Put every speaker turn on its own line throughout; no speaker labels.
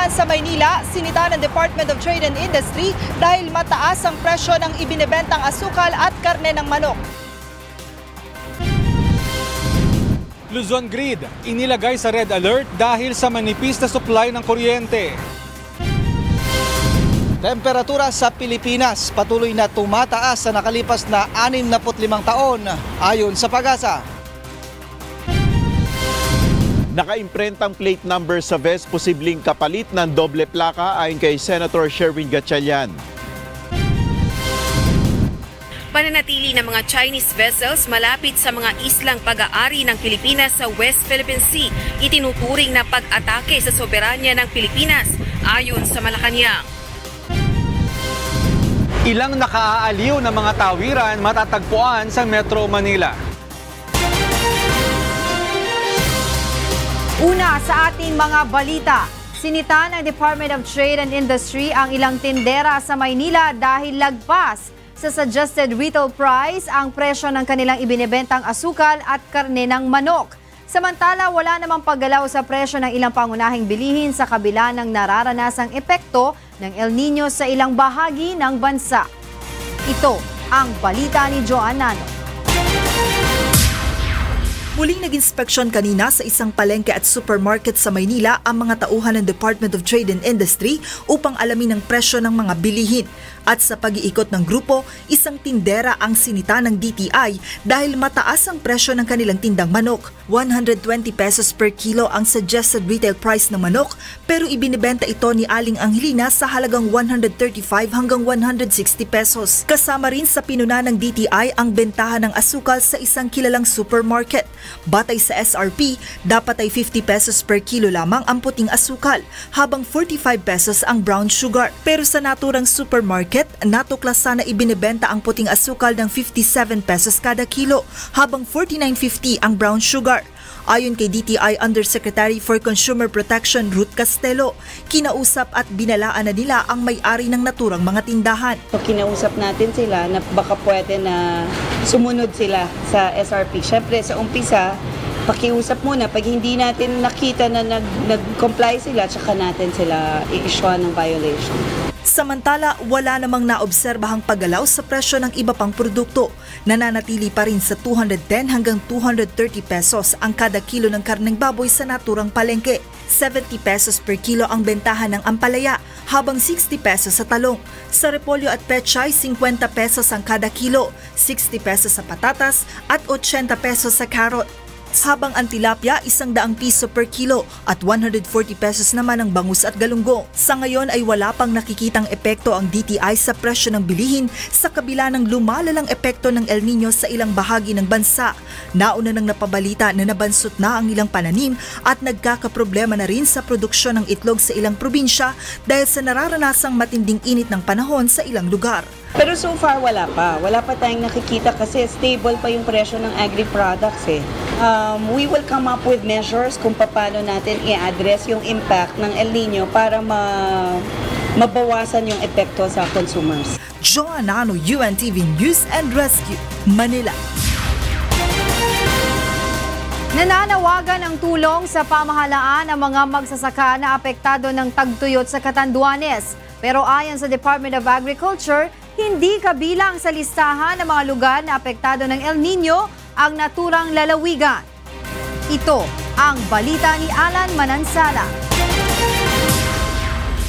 naman sa Maynila, sinita ng Department of Trade and Industry dahil mataas ang presyo ng ibinebentang asukal at karne ng manok.
Luzon Grid, inilagay sa red alert dahil sa manipis na supply ng kuryente.
Temperatura sa Pilipinas patuloy na tumataas sa nakalipas na 65 taon ayon sa Pag-asa.
Naka-imprentang plate number sa vest posibleng kapalit ng doble plaka ayon kay Senator Sherwin Gatchalian.
Pananatili ng mga Chinese vessels malapit sa mga islang pag-aari ng Pilipinas sa West Philippine Sea, itinuturing na pag-atake sa soberanya ng Pilipinas ayon sa Malacanang.
Ilang nakaaaliw na mga tawiran matatagpuan sa Metro Manila.
Una sa ating mga balita, sinita ng Department of Trade and Industry ang ilang tindera sa Maynila dahil lagpas sa suggested retail price ang presyo ng kanilang ibinebentang asukal at karne ng manok. Samantala, wala namang paggalaw sa presyo ng ilang pangunahing bilihin sa kabila ng nararanasang epekto ng El Nino sa ilang bahagi ng bansa. Ito ang balita ni Joan Nano.
Muling nag-inspeksyon kanina sa isang palengke at supermarket sa Maynila ang mga tauhan ng Department of Trade and Industry upang alamin ang presyo ng mga bilihin. At sa pag-iikot ng grupo, isang tindera ang sinita ng DTI dahil mataas ang presyo ng kanilang tindang manok. 120 pesos per kilo ang suggested retail price ng manok, pero ibinibenta ito ni Aling Angelina sa halagang 135 hanggang 160 pesos. Kasama rin sa pinuna ng DTI ang bentahan ng asukal sa isang kilalang supermarket. Batay sa SRP, dapat ay 50 pesos per kilo lamang ang puting asukal, habang 45 pesos ang brown sugar. Pero sa naturang supermarket, natuklasan na ibinebenta ang puting asukal ng 57 pesos kada kilo, habang 49.50 ang brown sugar. Ayon kay DTI Undersecretary for Consumer Protection Ruth Castelo, kinausap at binalaan na nila ang may-ari ng naturang mga tindahan.
So, kinausap natin sila na baka pwede na sumunod sila sa SRP. Siyempre sa umpisa, pakiusap muna. Pag hindi natin nakita na nag-comply sila, tsaka natin sila i-issue ng violation.
Samantala, wala namang naobserbahang paggalaw sa presyo ng iba pang produkto. Nananatili pa rin sa 210 hanggang 230 pesos ang kada kilo ng karneng baboy sa naturang palengke. 70 pesos per kilo ang bentahan ng ampalaya, habang 60 pesos sa talong. Sa repolyo at pechay, 50 pesos ang kada kilo, 60 pesos sa patatas at 80 pesos sa carrot. Habang ang tilapia, 100 piso per kilo at 140 pesos naman ang bangus at galunggong. Sa ngayon ay wala pang nakikitang epekto ang DTI sa presyo ng bilihin sa kabila ng lumalalang epekto ng El Nino sa ilang bahagi ng bansa. Nauna nang napabalita na nabansot na ang ilang pananim at nagkakaproblema na rin sa produksyon ng itlog sa ilang probinsya dahil sa nararanasang matinding init ng panahon sa ilang lugar.
Pero so far wala pa. Wala pa tayong nakikita kasi stable pa yung presyo ng agri-products eh. We will come up with measures kung paano natin i-address yung impact ng El Nino para mabawasan yung epekto sa consumers.
Joan Nano, UNTV News and Rescue, Manila.
Nananawagan ng tulong sa pamahalaan ang mga magsasaka na apektado ng tagtuyot sa Catanduanes. Pero ayon sa Department of Agriculture, hindi kabilang sa listahan ng mga lugar na apektado ng El Nino ang naturang lalawigan. Ito ang balita ni Alan Manansala.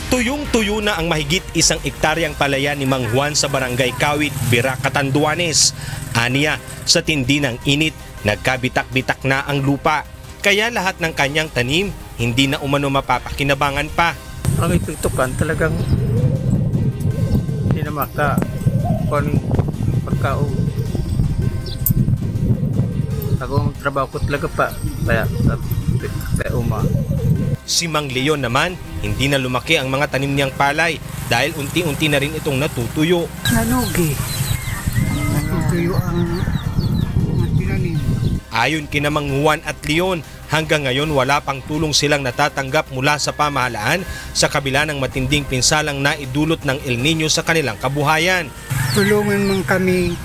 Tuyong-tuyo na ang mahigit 1 ektaryang palayan ni Mang Juan sa Barangay Kawit, Bira, Catanduanes. Aniya, sa tindi ng init, nagkabitak-bitak na ang lupa. Kaya lahat ng kanyang tanim, hindi na umano mapapakinabangan pa.
Ang itutukan talagang hindi na pagkaon. Akong trabaho ko talaga pa kaya uma.
Si Mang Leon naman, hindi na lumaki ang mga tanim niyang palay dahil unti-unti na rin itong natutuyo.
Nanugi. Natutuyo ang tinanim.
Ayon kina Mang Juan at Leon, hanggang ngayon wala pang tulong silang natatanggap mula sa pamahalaan sa kabila ng matinding pinsalang naidulot ng El Nino sa kanilang kabuhayan.
Tulungan man kami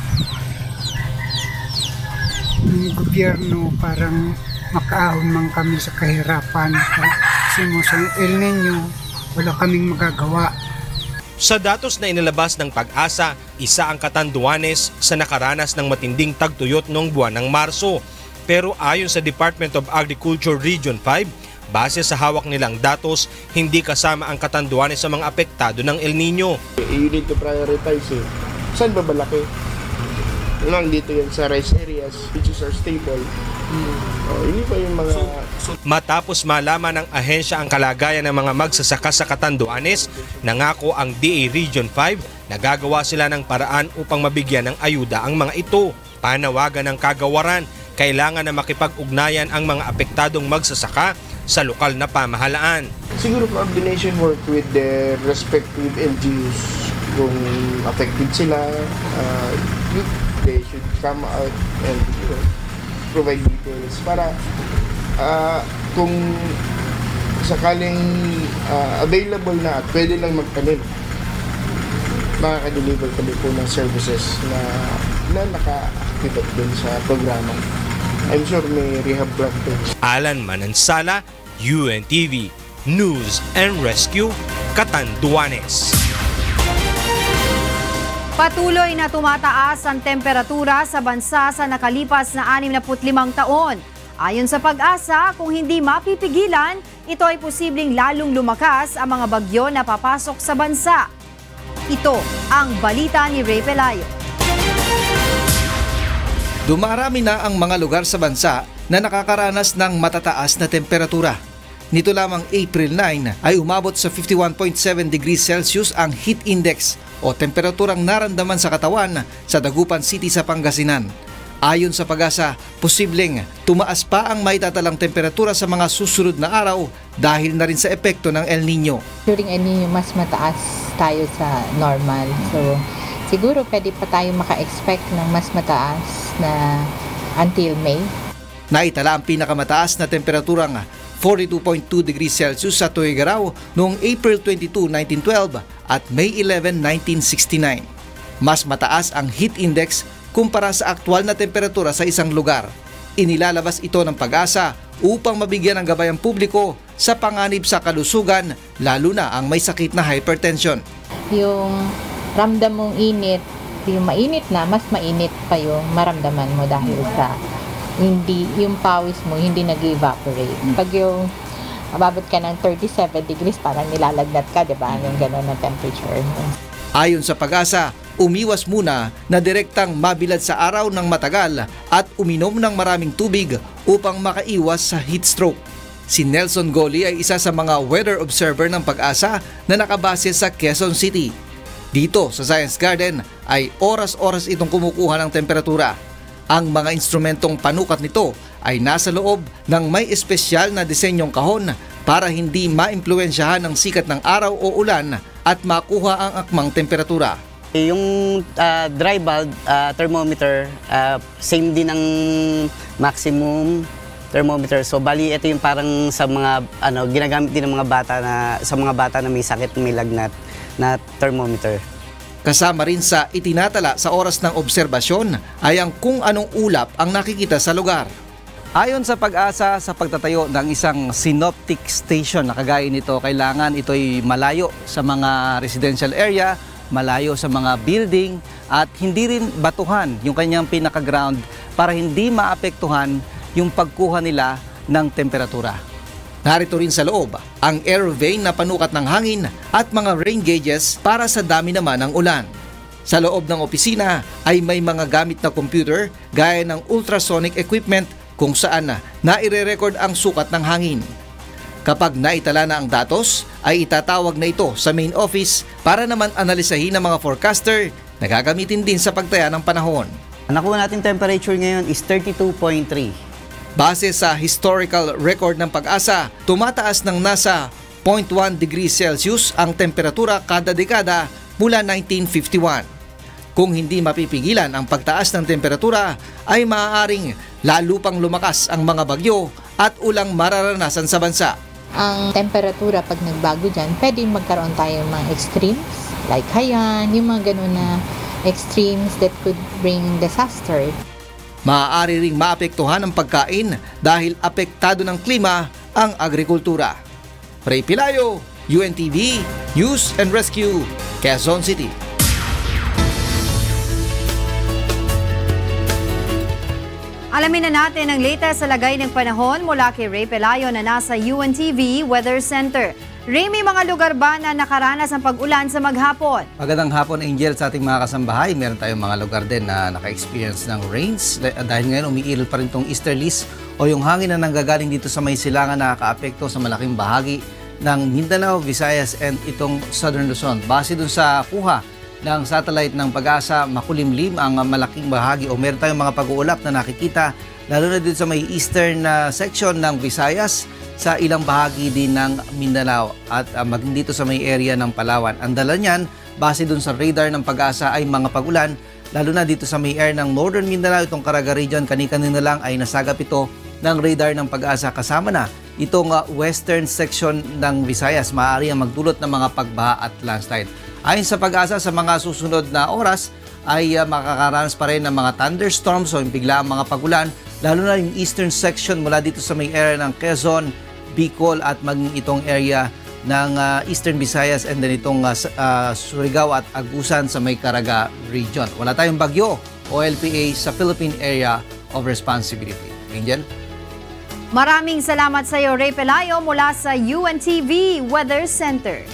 ng gobyerno parang makaahon man kami sa kahirapan. Kasi mo sa El Nino, wala kaming magagawa.
Sa datos na inilabas ng Pag-asa, isa ang Catanduanes sa nakaranas ng matinding tagtuyot noong buwan ng Marso. Pero ayon sa Department of Agriculture Region 5, base sa hawak nilang datos, hindi kasama ang Catanduanes sa mga apektado ng El Nino.
You need to prioritize eh. Saan ba malaki? Dito yan sa rice areas, which is our staple. Hindi pa yung mga...
Matapos malaman ng ahensya ang kalagayan ng mga magsasaka sa Catanduanes, nangako ang DA Region 5 na gagawa sila ng paraan upang mabigyan ng ayuda ang mga ito. Panawagan ng kagawaran, kailangan na makipag-ugnayan ang mga apektadong magsasaka sa lokal na pamahalaan.
Siguro coordination work with the respective LGUs. Kung affected sila, they should come out and provide details para kung sakaling available na at pwede lang magtanim, makaka-deliver kami po ng services na naka-activate din sa programa. I'm sure may rehab plan po.
Alan Manansala, UNTV, News and Rescue, Catanduanes.
Patuloy na tumataas ang temperatura sa bansa sa nakalipas na 65 taon. Ayon sa Pag-asa, kung hindi mapipigilan, ito ay posibleng lalong lumakas ang mga bagyo na papasok sa bansa. Ito ang balita ni Ray Pelayo.
Dumarami na ang mga lugar sa bansa na nakakaranas ng matataas na temperatura. Nito lamang April 9 ay umabot sa 51.7 degrees Celsius ang heat index o temperaturang naramdaman sa katawan sa Dagupan City sa Pangasinan. Ayon sa Pag-asa, posibleng tumaas pa ang maitatalang temperatura sa mga susunod na araw dahil na rin sa epekto ng El Nino.
During El Nino, mas mataas tayo sa normal. So, siguro pwede pa tayo maka-expect ng mas mataas na until May.
Naitala ang pinakamataas na temperaturang 42.2 degrees Celsius sa Tuguegarao noong April 22, 1912 at May 11, 1969. Mas mataas ang heat index kumpara sa aktual na temperatura sa isang lugar. Inilalabas ito ng Pag-asa upang mabigyan ng gabay ang publiko sa panganib sa kalusugan, lalo na ang may sakit na hypertension.
Yung ramdam mong init, yung mainit na, mas mainit pa yung maramdaman mo dahil sa hindi yung pawis mo hindi nag-evaporate. Pag yung ababot ka ng 37 degrees, parang nilalagnat ka, di ba? Yung gano'n na temperature.
Ayon sa Pag-asa, umiwas muna na direktang mabilad sa araw ng matagal at uminom ng maraming tubig upang makaiwas sa heat stroke. Si Nelson Goli ay isa sa mga weather observer ng Pag-asa na nakabase sa Quezon City. Dito sa Science Garden ay oras-oras itong kumukuha ng temperatura. Ang mga instrumentong panukat nito ay nasa loob ng may espesyal na disenyong kahon para hindi maimpluwensyahan ng sikat ng araw o ulan at makuha ang akmang temperatura.
Yung dry bulb thermometer, same din ang maximum thermometer. So bali ito yung parang sa mga ginagamit din ng mga bata na may sakit, may lagnat na thermometer.
Kasama rin sa itinatala sa oras ng obserbasyon ay ang kung anong ulap ang nakikita sa lugar. Ayon sa Pag-asa, sa pagtatayo ng isang synoptic station na kagaya nito, kailangan ito'y malayo sa mga residential area, malayo sa mga building at hindi rin batuhan yung kanyang pinaka-ground para hindi maapektuhan yung pagkuha nila ng temperatura. Narito rin sa loob ang air vane na panukat ng hangin at mga rain gauges para sa dami naman ng ulan. Sa loob ng opisina ay may mga gamit na computer gaya ng ultrasonic equipment kung saan naire-record ang sukat ng hangin. Kapag naitala na ang datos, ay itatawag na ito sa main office para naman analisahin ng mga forecaster na gagamitin din sa pagtaya ng panahon.
Nakuha natin temperature ngayon is 32.3.
Base sa historical record ng Pag-asa, tumataas ng nasa 0.1 degrees Celsius ang temperatura kada dekada mula 1951. Kung hindi mapipigilan ang pagtaas ng temperatura, ay maaaring lalo pang lumakas ang mga bagyo at ulang mararanasan sa bansa.
Ang temperatura pag nagbago dyan, pwedeng magkaroon tayo ng mga extremes, like Haiyan, yung mga ganun na extremes that could bring disaster.
Maaari ring maapektuhan ang pagkain dahil apektado ng klima ang agrikultura. Ray Pelayo, UNTV News and Rescue, Quezon City.
Alamin na natin ang latest sa lagay ng panahon mula kay Ray Pelayo na nasa UNTV Weather Center. Ray, may mga lugar ba na nakaranas ng pag-ulan sa maghapon?
Magandang hapon, Angel, sa ating mga kasambahay. Meron tayong mga lugar din na naka-experience ng rains. Dahil ngayon umiiril pa rin itong easterlies o yung hangin na nanggagaling dito sa may silangan na nakaka-apekto sa malaking bahagi ng Mindanao, Visayas and itong Southern Luzon. Base dun sa kuha ng satellite ng Pag-asa, makulimlim ang malaking bahagi o meron tayong mga pag-uulap na nakikita lalo na dito sa may eastern section ng Visayas, sa ilang bahagi din ng Mindanao at maging dito sa may area ng Palawan. Ang dala niyan, base dun sa radar ng Pag-asa ay mga pag-ulan lalo na dito sa may area ng Northern Mindanao, itong Caraga region, kani-kanina lang ay nasagap ito ng radar ng Pag-asa kasama na itong western section ng Visayas, maaari ang magdulot ng mga pagbaha at landslide. Ayon sa Pag-asa, sa mga susunod na oras ay makakaranas pa rin ng mga thunderstorms o bigla ang mga pagulan, lalo na yung eastern section mula dito sa may area ng Quezon, Bicol at maging itong area ng Eastern Visayas and then itong Surigao at Agusan sa may Caraga region. Wala tayong bagyo o LPA sa Philippine Area of Responsibility. Angel?
Maraming salamat sa iyo, Ray Pelayo, mula sa UNTV Weather Center.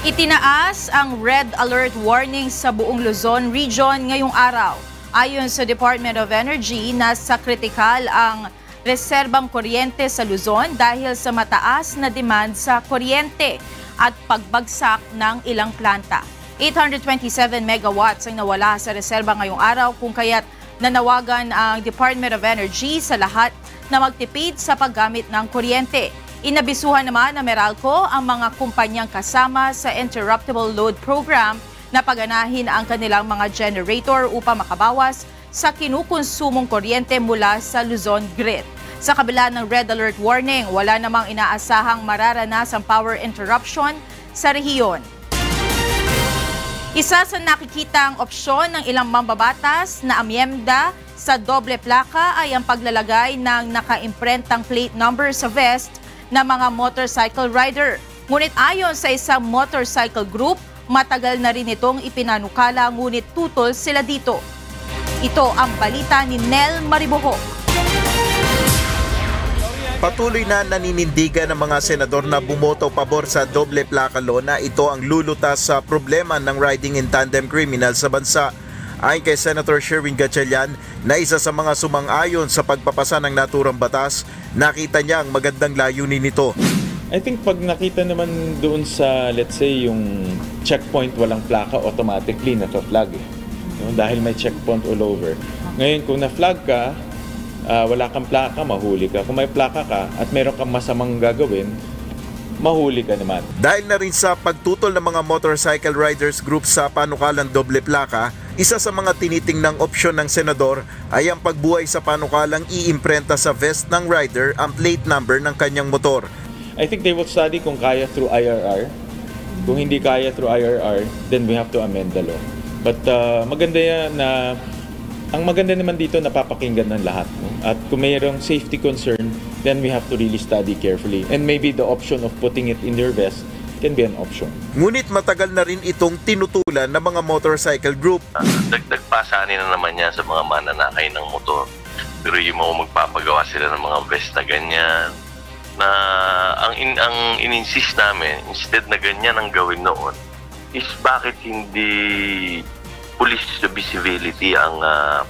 Itinaas ang red alert warning sa buong Luzon region ngayong araw. Ayon sa Department of Energy, nasa kritikal ang reserbang kuryente sa Luzon dahil sa mataas na demand sa kuryente at pagbagsak ng ilang planta. 827 megawatts ang nawala sa reserba ngayong araw kung kaya't nanawagan ang Department of Energy sa lahat na magtipid sa paggamit ng kuryente. Inabisuhan naman ng Meralco ang mga kumpanyang kasama sa Interruptible Load Program na paganahin ang kanilang mga generator upang makabawas sa kinukonsumong kuryente mula sa Luzon Grid. Sa kabila ng red alert warning, wala namang inaasahang mararanasang power interruption sa rehiyon. Isa sa nakikitang opsyon ng ilang mambabatas na amyenda sa doble plaka ay ang paglalagay ng nakaimprentang plate number sa vest na mga motorcycle rider. Ngunit ayon sa isang motorcycle group, matagal na rin itong ipinanukala ngunit tutol sila dito. Ito ang balita ni Nel Mariboho.
Patuloy na naninindigan ng mga senador na bumoto pabor sa doble plaka law na ito ang lulutas sa problema ng riding in tandem criminal sa bansa. Ayon kay Senator Sherwin Gatchalian na isa sa mga sumang-ayon sa pagpapasa ng naturang batas, nakita niya ang magandang layunin nito.
I think pag nakita naman doon sa, let's say, yung checkpoint walang plaka, automatically naka-flag eh. Dahil may checkpoint all over. Ngayon, kung na-flag ka, wala kang plaka, mahuli ka. Kung may plaka ka at meron kang masamang gagawin, mahuli ka naman.
Dahil na rin sa pagtutol ng mga motorcycle riders group sa panukalang doble plaka, isa sa mga tinitingnang opsyon ng senador ay ang pagbuhay sa panukalang iimprenta sa vest ng rider ang plate number ng kanyang motor.
I think they will study kung kaya through IRR. Kung hindi kaya through IRR, then we have to amend the law. But maganda yan na, ang maganda naman dito napapakinggan ng lahat. No? At kung mayroong safety concern, then we have to really study carefully. And maybe the option of putting it in your vest can be an option.
Ngunit matagal na rin itong tinutulan ng mga motorcycle group.
Dagdag pasanin na naman yan sa mga mananakay ng motor. Pero yung mga magpapagawa sila ng mga vest na ganyan, na ang in-insist namin, instead na ganyan ang gawin noon, is bakit hindi police visibility ang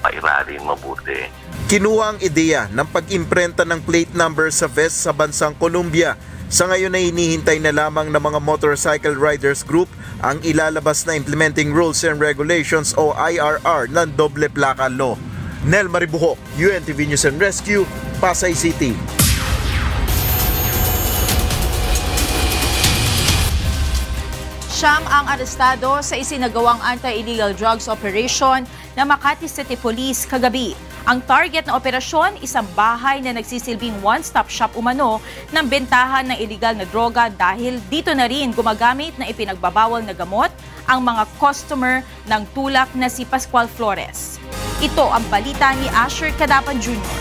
pairalin mabuti.
Kinuha ang ideya ng pag-imprenta ng plate number sa vest sa bansang Colombia. Sa ngayon ay hinihintay na lamang ng mga motorcycle riders group ang ilalabas na Implementing Rules and Regulations o IRR ng doble plaka law. Nel Maribuho, UNTV News and Rescue, Pasay City.
Siyam ang arestado sa isinagawang anti-illegal drugs operation ng Makati City Police kagabi. Ang target na operasyon, isang bahay na nagsisilbing one-stop shop umano ng bentahan ng illegal na droga dahil dito na rin gumagamit na ipinagbabawal na gamot ang mga customer ng tulak na si Pascual Flores. Ito ang balita ni Asher Cadapan Jr.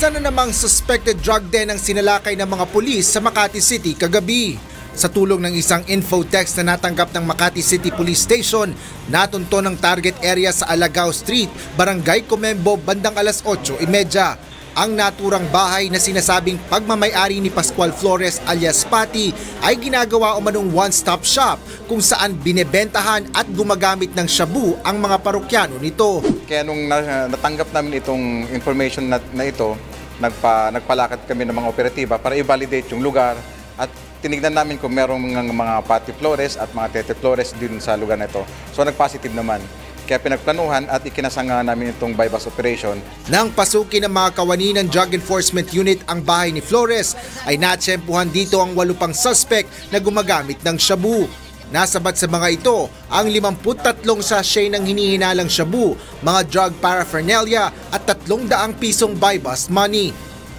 Isa na namang suspected drug den ang sinalakay ng mga pulis sa Makati City kagabi. Sa tulong ng isang infotext na natanggap ng Makati City Police Station, natunto ng target area sa Alagao Street, Barangay Comembo, bandang alas 8:30. Ang naturang bahay na sinasabing pagmamay-ari ni Pascual Flores alias Pati ay ginagawa umanong one-stop shop kung saan binebentahan at gumagamit ng shabu ang mga parokyano nito.
Kaya nung natanggap namin itong information na ito, nagpalakad kami ng mga operatiba para i-validate yung lugar at tinignan namin kung merong mga Pati Flores at mga Tete Flores din sa lugar na ito. So nag-positive naman. Kaya pinagplanuhan at ikinasanga namin itong bypass operation.
Nang pasukin ng mga kawani ng Drug Enforcement Unit ang bahay ni Flores, ay natsempuhan dito ang 8 pang suspect na gumagamit ng shabu. Nasabat sa mga ito ang 53 sachet ng hinihinalang shabu, mga drug paraphernalia at 300 pisong buy-bust money.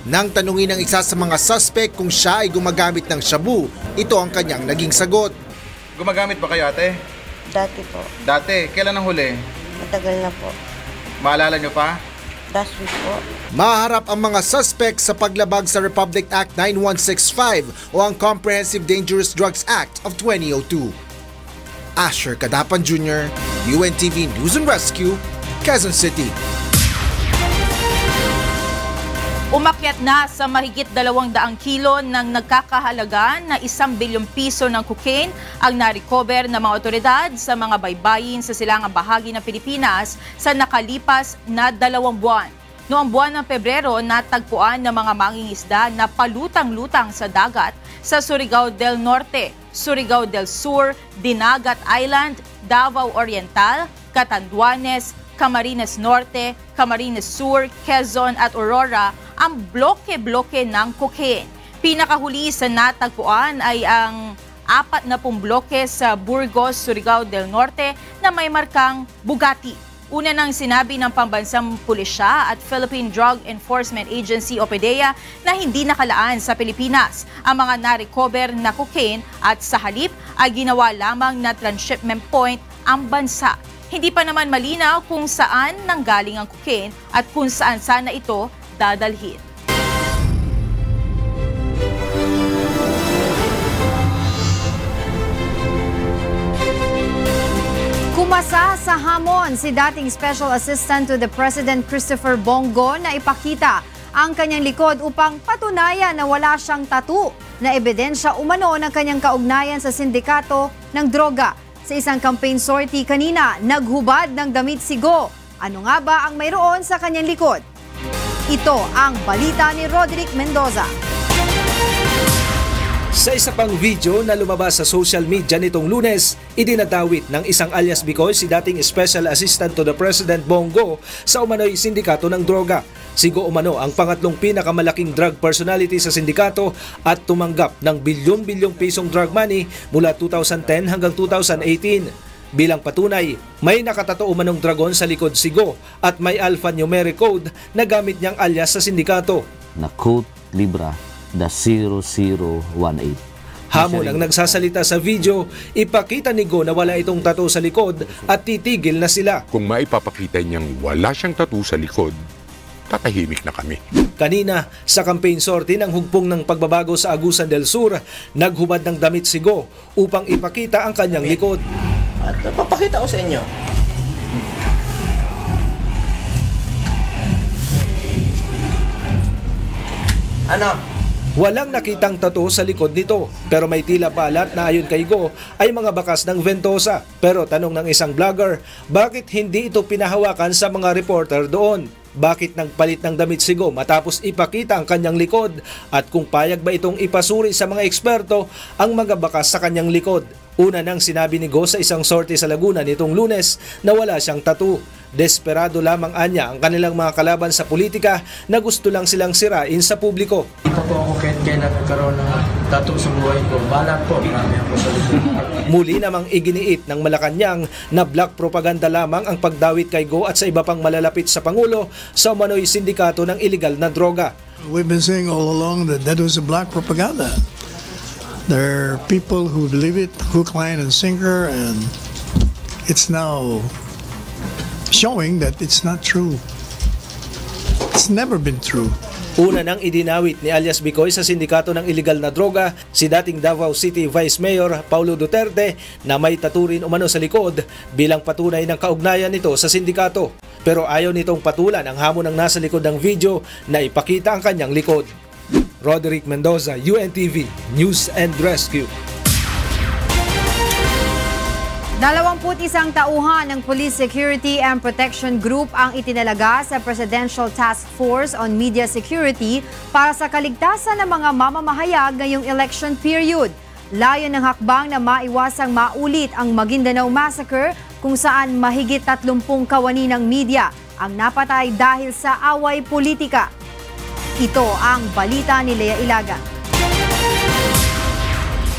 Nang tanungin ng isa sa mga suspect kung siya ay gumagamit ng shabu, ito ang kanyang naging sagot.
Gumagamit ba kayo, ate?
Dati po.
Dati? Kailan ang huli?
Matagal na po.
Maalala nyo pa?
Last week po.
Maharap ang mga suspect sa paglabag sa Republic Act 9165 o ang Comprehensive Dangerous Drugs Act of 2002. Asher Cadapan Jr., UNTV News and Rescue, Quezon City.
Umakyat na sa mahigit 200 kilo ng nagkakahalaga na 1 bilyong piso ng cocaine ang na-recover ng mga otoridad sa mga baybayin sa silangang bahagi ng Pilipinas sa nakalipas na 2 buwan. Noong buwan ng Pebrero, natagpuan ng mga mangingisda na palutang-lutang sa dagat sa Surigao del Norte, Surigao del Sur, Dinagat Island, Davao Oriental, Catanduanes, Camarines Norte, Camarines Sur, Quezon at Aurora ang bloke-bloke ng cocaine. Pinakahuli sa natagpuan ay ang 40 bloke sa Burgos, Surigao del Norte na may markang Bugatti. Una nang sinabi ng pambansang pulisya at Philippine Drug Enforcement Agency o PDEA na hindi nakalaan sa Pilipinas ang mga na-recover na cocaine at sa halip ay ginawa lamang na transshipment point ang bansa. Hindi pa naman malinaw kung saan nanggaling ang cocaine at kung saan sana ito dadalhin.
Kumasa sa hamon si dating Special Assistant to the President Christopher Bongo na ipakita ang kanyang likod upang patunayan na wala siyang tattoo na ebidensya umano ng kanyang kaugnayan sa sindikato ng droga. Sa isang campaign sortie kanina, naghubad ng damit si Go. Ano nga ba ang mayroon sa kanyang likod? Ito ang balita ni Roderick Mendoza.
Sa isa pang video na lumabas sa social media nitong Lunes, idinadawit ng isang alias Bikoy si dating Special Assistant to the President Bongo sa umano'y sindikato ng droga. Si Go umano ang pangatlong pinakamalaking drug personality sa sindikato at tumanggap ng bilyon-bilyong pisong drug money mula 2010 hanggang 2018. Bilang patunay, may nakatato umanong dragon sa likod si Go at may alphanumeric code na gamit niyang alias sa sindikato.
Na Code Libra the 0018.
Hamon ang nagsasalita sa video, ipakita ni Go na wala itong tattoo sa likod at titigil na sila.
Kung maipapakita niyang wala siyang tattoo sa likod, tatahimik na kami.
Kanina, sa campaign sortie ng hugpong ng pagbabago sa Agusan del Sur, naghubad ng damit si Go upang ipakita ang kanyang likod.
At papakita ko sa inyo. Ano?
Walang nakitang tattoo sa likod nito, pero may tila balat na ayon kay Go ay mga bakas ng ventosa. Pero tanong ng isang vlogger, bakit hindi ito pinahawakan sa mga reporter doon? Bakit nagpalit ng damit si Go matapos ipakita ang kanyang likod? At kung payag ba itong ipasuri sa mga eksperto ang mga bakas sa kanyang likod? Una nang sinabi ni Go sa isang sortie sa Laguna nitong Lunes na wala siyang tattoo. Desperado lamang anya ang kanilang mga kalaban sa politika na gusto lang silang sirain sa publiko.
Hindi po ako kahit kailan nagkaroon ng tattoo sa buhay ko. Balat po, marami ako sa likod.
Muli namang iginiit ng Malacanang na black propaganda lamang ang pagdawit kay Go at sa iba pang malalapit sa Pangulo sa umano'y sindikato ng iligal na droga.
We've been saying all along that was a black propaganda. There are people who believe it, hook, line, and sinker, and it's now showing that it's not true. It's never been true.
Una nang idinawit ni alias Bicoy sa sindikato ng iligal na droga si dating Davao City Vice Mayor Paulo Duterte na may taturin umano sa likod bilang patunay ng kaugnayan nito sa sindikato. Pero ayaw nitong patulan ang hamon ng nasa likod ng video na ipakita ang kanyang likod. Roderick Mendoza, UNTV, News and Rescue.
21 tauhan ng Police Security and Protection Group ang itinalaga sa Presidential Task Force on Media Security para sa kaligtasan ng mga mamamahayag ngayong election period. Layo ng hakbang na maiwasang maulit ang Maguindanao Massacre kung saan mahigit 30 kawani ng media ang napatay dahil sa away politika. Ito ang balita ni Lea Ilaga.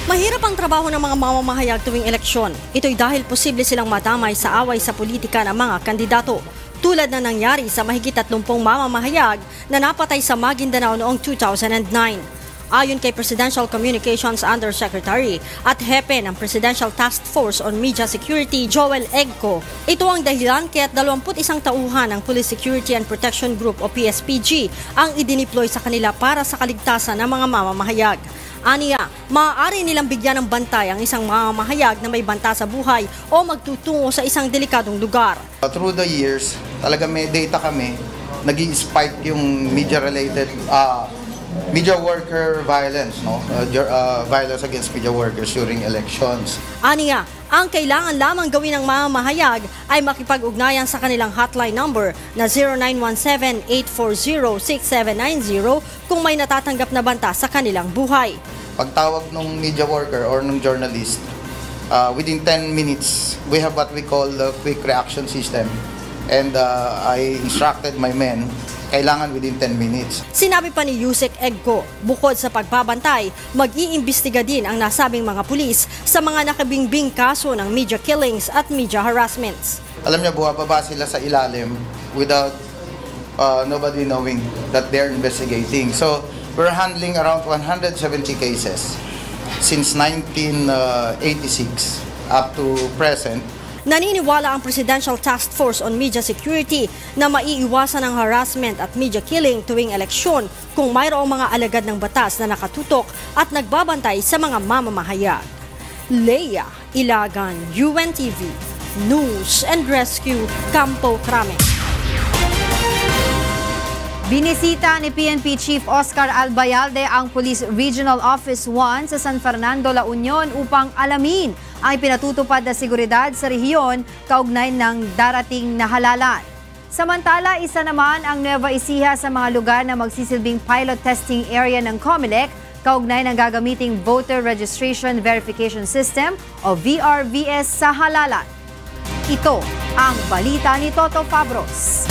Mahirap ang trabaho ng mga mamamahayag tuwing eleksyon. Ito'y dahil posible silang madamay sa away sa politika ng mga kandidato. Tulad na nangyari sa mahigit 30 mamamahayag na napatay sa Maguindanao noong 2009. Ayon kay Presidential Communications Undersecretary at hepe ng Presidential Task Force on Media Security, Joel Egco, ito ang dahilan kaya't 21 tauhan ng Police Security and Protection Group o PSPG ang idineploy sa kanila para sa kaligtasan ng mga mamamahayag. Aniya, maaari nilang bigyan ng bantay ang isang mamamahayag na may banta sa buhay o magtutungo sa isang delikadong lugar.
Through the years, talaga may data kami, nag-spike yung media-related media worker violence, no? Violence against media workers during elections.
Aniya, ang kailangan lamang gawin ng mamamahayag ay makipag-ugnayan sa kanilang hotline number na 0917-840-6790 kung may natatanggap na banta sa kanilang buhay.
Pagtawag ng media worker or ng journalist, within 10 minutes, we have what we call the quick reaction system. And I instructed my men, kailangan within 10 minutes.
Sinabi pa ni Yusek Egco, bukod sa pagbabantay, mag-iimbestiga din ang nasabing mga pulis sa mga nakabingbing kaso ng media killings at media harassments.
Alam niyo, buwababa sila sa ilalim without nobody knowing that they're investigating. So, we're handling around 170 cases since 1986 up to present.
Naniniwala ang Presidential Task Force on Media Security na maiiwasan ang harassment at media killing tuwing eleksyon kung mayroong mga alagad ng batas na nakatutok at nagbabantay sa mga mamamahayag. Lea Ilagan, UNTV, News and Rescue, Campo Crame.
Binisita ni PNP Chief Oscar Albayalde ang Police Regional Office 1 sa San Fernando, La Union upang alamin ang ipinatutupad na seguridad sa rehiyon kaugnay ng darating na halalan. Samantala, isa naman ang Nueva Ecija sa mga lugar na magsisilbing pilot testing area ng COMELEC kaugnay ng gagamiting Voter Registration Verification System o VRVS sa halalan. Ito ang balita ni Toto Fabros.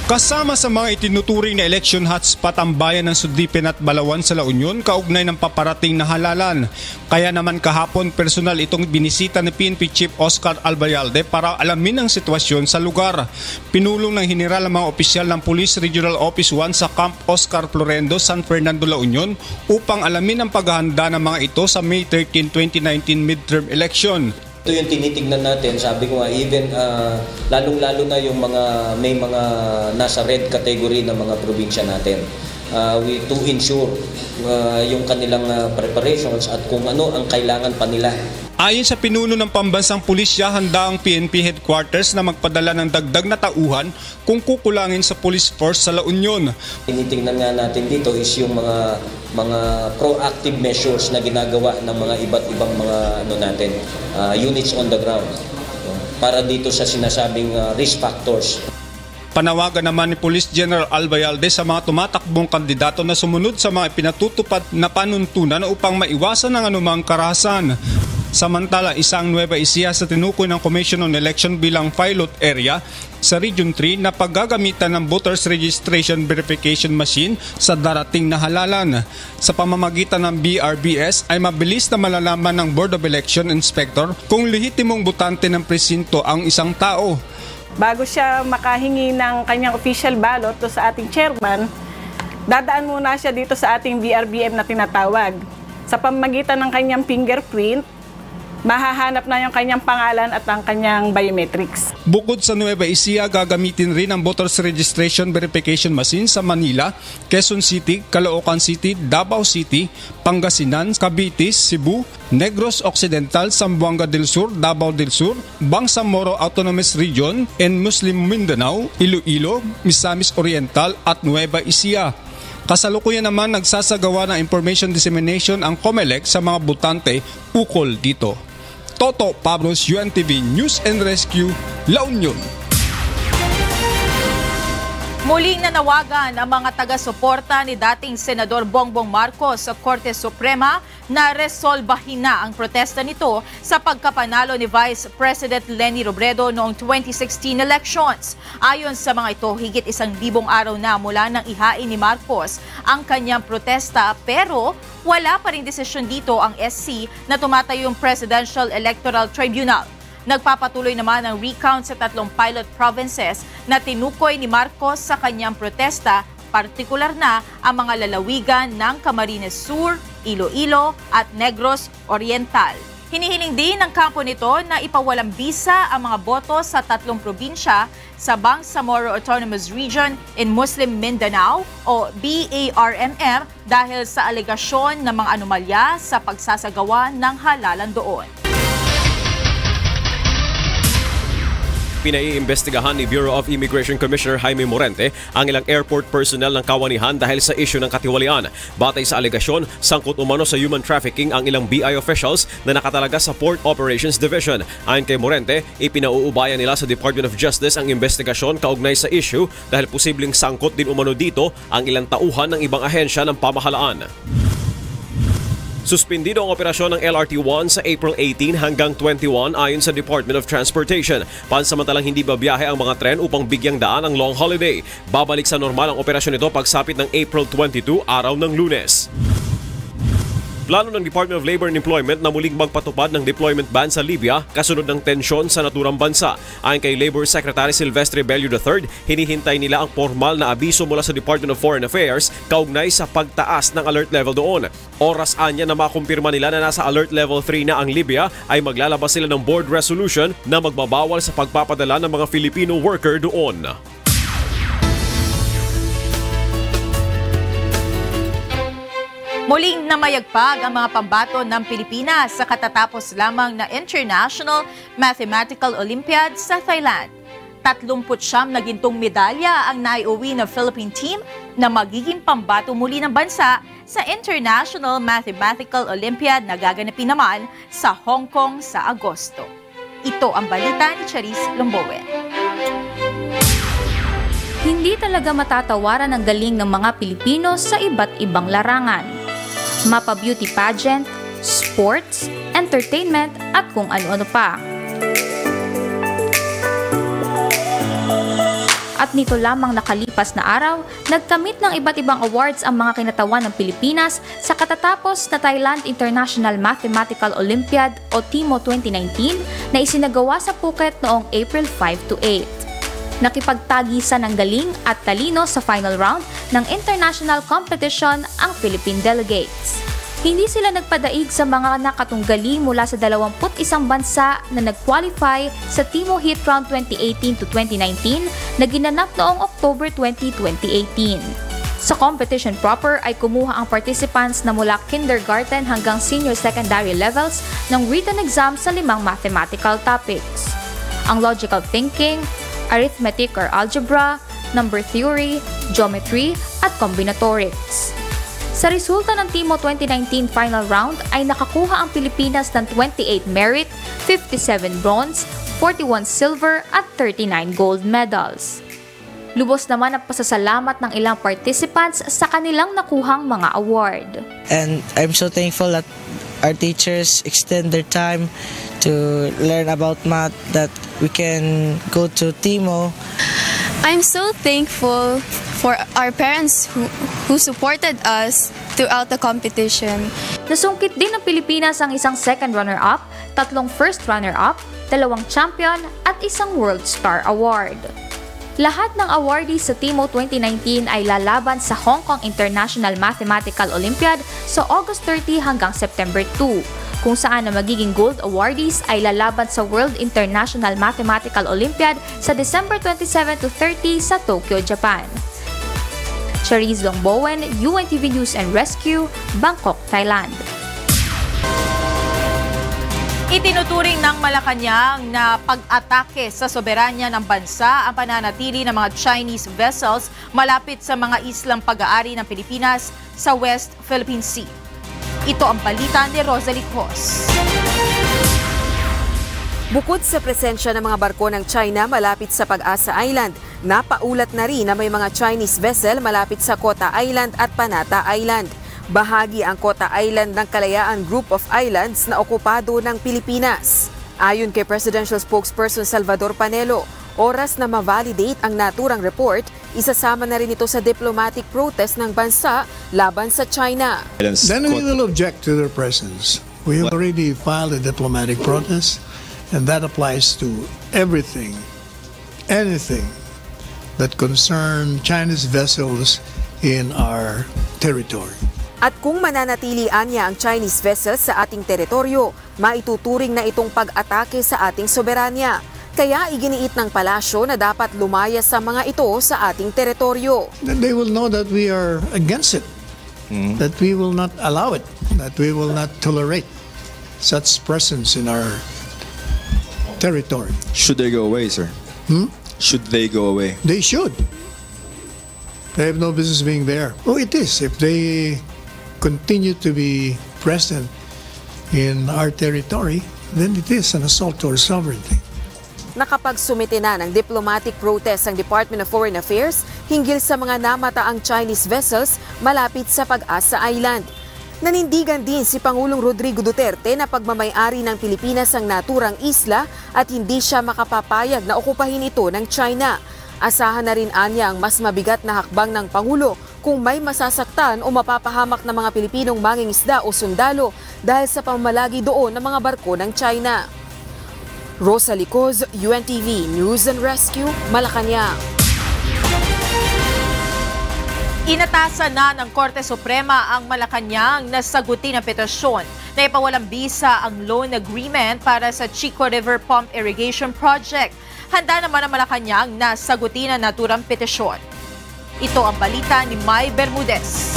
Kasama sa mga itinuturing na election hotspot ang bayan ng Sudipin at Balawan sa La Union kaugnay ng paparating na halalan. Kaya naman kahapon personal itong binisita ni PNP Chief Oscar Albayalde para alamin ang sitwasyon sa lugar. Pinulong ng General ang mga opisyal ng Police Regional Office 1 sa Camp Oscar Florendo, San Fernando, La Union upang alamin ang paghahanda ng mga ito sa May 13, 2019 midterm election.
Ito yung tinitignan natin, sabi ko nga, even lalong-lalo na yung may mga nasa red category ng mga probinsya natin. To ensure yung kanilang preparations at kung ano ang kailangan pa nila.
Ayon sa pinuno ng Pambansang Pulisya, handa ang PNP Headquarters na magpadala ng dagdag na tauhan kung kukulangin sa police force sa La Union.
Tinitingnan nga natin dito is yung mga proactive measures na ginagawa ng mga iba't ibang mga units on the ground para dito sa sinasabing risk factors.
Panawagan naman ni Police General Albayalde sa mga tumatakbong kandidato na sumunod sa mga pinatutupad na panuntunan upang maiwasan ang anumang karahasan. Samantala, isang Nueva Ecija sa tinukoy ng Commission on Election bilang pilot area sa Region 3 na paggagamitan ng Voters Registration Verification Machine sa darating na halalan. Sa pamamagitan ng BRBS ay mabilis na malalaman ng Board of Election Inspector kung lehitimong botante ng presinto ang isang tao.
Bago siya makahingi ng kanyang official ballot to sa ating chairman, dadaan muna siya dito sa ating BRBM na tinatawag. Sa pamamagitan ng kanyang fingerprint, mahahanap na yung kanyang pangalan at ang kanyang biometrics.
Bukod sa Nueva Ecija, gagamitin rin ang voters registration verification machine sa Manila, Quezon City, Caloocan City, Davao City, Pangasinan, Cavite, Cebu, Negros Occidental, Zamboanga del Sur, Davao del Sur, Bangsamoro Autonomous Region, and Muslim Mindanao, Iloilo, Misamis Oriental at Nueva Ecija. Kasalukuyan naman nagsasagawa ng information dissemination ang COMELEC sa mga botante ukol dito. Toto Pablos, UNTV News and Rescue, La Union.
Muling nanawagan ang mga taga-suporta ni dating Senador Bongbong Marcos sa Korte Suprema na resolbahin na ang protesta nito sa pagkapanalo ni Vice President Leni Robredo noong 2016 elections. Ayon sa mga ito, higit 1,000 araw na mula nang ihain ni Marcos ang kanyang protesta, pero wala pa rin desisyon dito ang SC na tumatayong Presidential Electoral Tribunal. Nagpapatuloy naman ang recount sa 3 pilot provinces na tinukoy ni Marcos sa kanyang protesta, partikular na ang mga lalawigan ng Camarines Sur, Iloilo at Negros Oriental. Hinihiling din ng kampo nito na ipawalang bisa ang mga boto sa 3 probinsya sa Bangsamoro Autonomous Region in Muslim Mindanao o BARMM dahil sa alegasyon ng mga anomalya sa pagsasagawa ng halalan doon.
Pinaiimbestigahan ni Bureau of Immigration Commissioner Jaime Morente ang ilang airport personnel ng Kawanihan dahil sa isyu ng katiwalian. Batay sa alegasyon, sangkot umano sa human trafficking ang ilang BI officials na nakatalaga sa Port Operations Division. Ayon kay Morente, ipinauubayan nila sa Department of Justice ang investigasyon kaugnay sa issue dahil posibleng sangkot din umano dito ang ilang tauhan ng ibang ahensya ng pamahalaan. Suspendido ang operasyon ng LRT-1 sa April 18 hanggang 21 ayon sa Department of Transportation. Pansamantalang hindi babiyahe ang mga tren upang bigyang daan ang long holiday. Babalik sa normal ang operasyon nito pagsapit ng April 22, araw ng Lunes. Plano ng Department of Labor and Employment na muling magpatupad ng deployment ban sa Libya kasunod ng tensyon sa naturang bansa. Ayon kay Labor Secretary Silvestre Bello III, hinihintay nila ang formal na abiso mula sa Department of Foreign Affairs kaugnay sa pagtaas ng alert level doon. Oras anya na makumpirma nila na nasa alert level 3 na ang Libya ay maglalabas sila ng board resolution na magbabawal sa pagpapadala ng mga Filipino worker doon.
Muling namayagpag ang mga pambato ng Pilipinas sa katatapos lamang na International Mathematical Olympiad sa Thailand. 39 na gintong medalya ang naiuwi ng Philippine team na magiging pambato muli ng bansa sa International Mathematical Olympiad na gaganapin naman sa Hong Kong sa Agosto. Ito ang balita ni Charisse Lombowen.
Hindi talaga matatawaran ang galing ng mga Pilipino sa iba't ibang larangan. Mapa beauty pageant, sports, entertainment at kung ano-ano pa. At nito lamang nakalipas na araw, nagkamit ng iba't ibang awards ang mga kinatawan ng Pilipinas sa katatapos na Thailand International Mathematical Olympiad o TIMO 2019 na isinagawa sa Phuket noong April 5 to 8. Nakipagtagisan ng galing at talino sa final round ng international competition ang Philippine delegates. Hindi sila nagpadaig sa mga nakatunggali mula sa 21 bansa na nag-qualify sa TIMO Heat Round 2018 to 2019 na ginanap noong October 20, 2018. Sa competition proper ay kumuha ang participants na mula kindergarten hanggang senior secondary levels ng written exam sa 5 mathematical topics. Ang logical thinking, arithmetic or algebra, number theory, geometry, at combinatorics. Sa resulta ng TIMO 2019 final round ay nakakuha ang Pilipinas ng 28 merit, 57 bronze, 41 silver at 39 gold medals. Lubos naman ang pasasalamat ng ilang participants sa kanilang nakuhang mga award.
And I'm so thankful that our teachers extend their time to learn about math that we can go to TIMO.
I'm so thankful for our parents who supported us throughout the competition.
Nasungkit din ng Pilipinas ang isang second runner-up, 3 first runner-up, 2 champion at 1 World Star Award. Lahat ng awardees sa TIMO 2019 ay lalaban sa Hong Kong International Mathematical Olympiad sa August 30 hanggang September 2. kung saan ang magiging gold awardees ay lalaban sa World International Mathematical Olympiad sa December 27 to 30 sa Tokyo, Japan. Charisse Longbowen, UNTV News and Rescue, Bangkok, Thailand.
Itinuturing ng Malacanang na pag-atake sa soberanya ng bansa ang pananatili ng mga Chinese vessels malapit sa mga islang pag-aari ng Pilipinas sa West Philippine Sea. Ito ang balita ni Rosalie Cos.
Bukod sa presensya ng mga barko ng China malapit sa Pag-asa Island, napaulat na rin na may mga Chinese vessel malapit sa Kota Island at Panata Island. Bahagi ang Kota Island ng Kalayaan Group of Islands na okupado ng Pilipinas. Ayon kay Presidential Spokesperson Salvador Panelo, oras na ma-validate ang naturang report, isasama na rin ito sa diplomatic protest ng bansa laban sa China.
Then we will object to their presence. We have already filed a diplomatic protest, and that applies to everything, anything that concern Chinese vessels in our territory.
At kung mananatilian niya ang Chinese vessels sa ating teritoryo, maituturing na itong pag-atake sa ating soberanya. Kaya iginiit ng palasyo na dapat lumaya sa mga ito sa ating teritoryo.
Then they will know that we are against it, that we will not allow it, that we will not tolerate such presence in our territory.
Should they go away, sir? Should they go away?
They should. They have no business being there. Oh, it is. If they continue to be present in our territory, then it is an assault to our sovereignty.
Nakapagsumite na ng diplomatic protest ang Department of Foreign Affairs hinggil sa mga namataang Chinese vessels malapit sa Pag-asa Island. Nanindigan din si Pangulong Rodrigo Duterte na pagmamay-ari ng Pilipinas ang naturang isla at hindi siya makapapayag na okupahin ito ng China. Asahan na rin anya ang mas mabigat na hakbang ng Pangulo kung may masasaktan o mapapahamak ng mga Pilipinong mangingisda o sundalo dahil sa pamamalagi doon ng mga barko ng China. Rosalie Cos, UNTV News and Rescue, Malacanang.
Inatasan na ng Korte Suprema ang Malacanang na sagutin ang petisyon na ipawalang bisa ang loan agreement para sa Chico River Pump Irrigation Project. Handa naman ang Malacanang na sagutin ang naturang petisyon. Ito ang balita ni Mai Bermudez.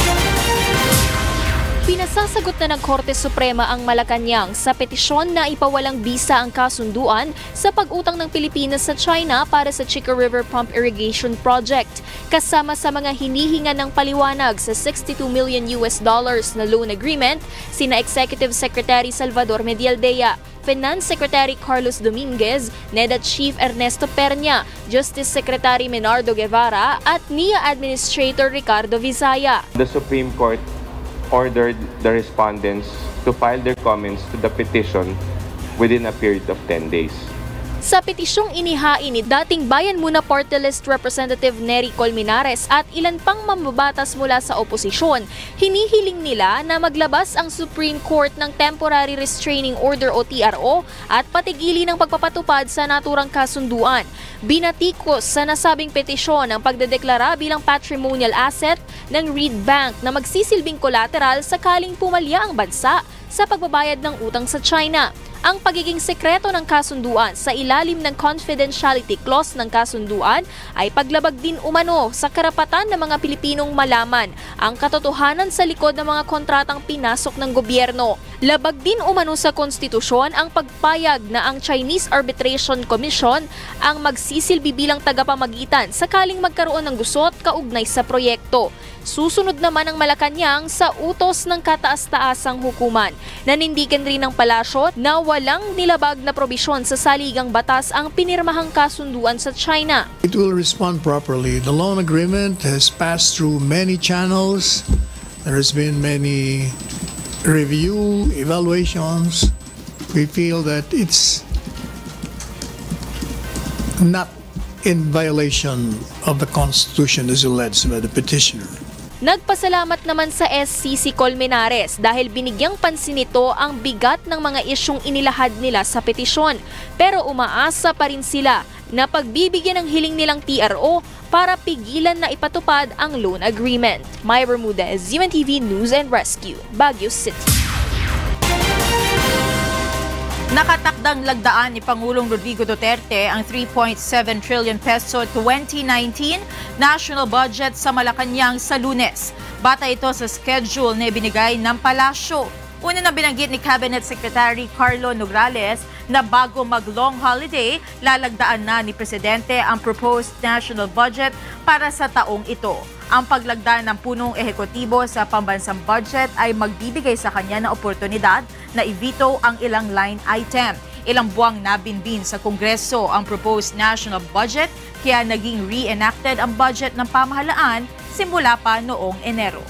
Pinasasagot na ng Korte Suprema ang Malacanang sa petisyon na ipawalang bisa ang kasunduan sa pag-utang ng Pilipinas sa China para sa Chico River Pump Irrigation Project, kasama sa mga hinihinga ng paliwanag sa $62 million na loan agreement sina Executive Secretary Salvador Medialdea, Finance Secretary Carlos Dominguez, NEDA Chief Ernesto Pernia, Justice Secretary Menardo Guevara at NIA Administrator Ricardo Visaya.
The Supreme Court ordered the respondents to file their comments to the petition within a period of 10 days.
Sa petisyong inihain ni dating Bayan Muna Party List Representative Nery Colmenares at ilan pang mambabatas mula sa oposisyon, hinihiling nila na maglabas ang Supreme Court ng Temporary Restraining Order o TRO at patigilin ang pagpapatupad sa naturang kasunduan. Binatikos sa nasabing petisyon ang pagdedeklara bilang patrimonial asset ng Reed Bank na magsisilbing collateral sakaling pumalya ang bansa sa pagbabayad ng utang sa China. Ang pagiging sekreto ng kasunduan sa ilalim ng confidentiality clause ng kasunduan ay paglabag din umano sa karapatan ng mga Pilipinong malaman ang katotohanan sa likod ng mga kontratang pinasok ng gobyerno. Labag din umano sa konstitusyon ang pagpayag na ang Chinese Arbitration Commission ang magsisilbi bilang tagapamagitan sakaling magkaroon ng gusot kaugnay sa proyekto. Susunod naman ang Malacanang sa utos ng kataas-taasang hukuman. Nanindigan rin ng palasyo na walang nilabag na probisyon sa saligang batas ang pinirmahang kasunduan sa China.
It will respond properly. The loan agreement has passed through many channels. There has been many review, evaluations. We feel that it's not in violation of the Constitution as alleged by the petitioner.
Nagpasalamat naman sa SC si Colmenares dahil binigyang pansin nito ang bigat ng mga isyong inilahad nila sa petisyon. Pero umaasa pa rin sila na pagbibigyan ng hiling nilang TRO para pigilan na ipatupad ang loan agreement. Mai Bermudez, UNTV News and Rescue, Baguio City.
Nakatakdang lagdaan ni Pangulong Rodrigo Duterte ang 3.7 trillion peso 2019 national budget sa Malacanang sa Lunes. Bata ito sa schedule na ibinigay ng palasyo. Una na binanggit ni Cabinet Secretary Carlo Nograles na bago mag-long holiday, lalagdaan na ni Presidente ang proposed national budget para sa taong ito. Ang paglagda ng punong ehekutibo sa pambansang budget ay magbibigay sa kanya ng oportunidad na i-veto ang ilang line item. Ilang buwang nabinbin sa Kongreso ang proposed national budget kaya naging re-enacted ang budget ng pamahalaan simula pa noong Enero.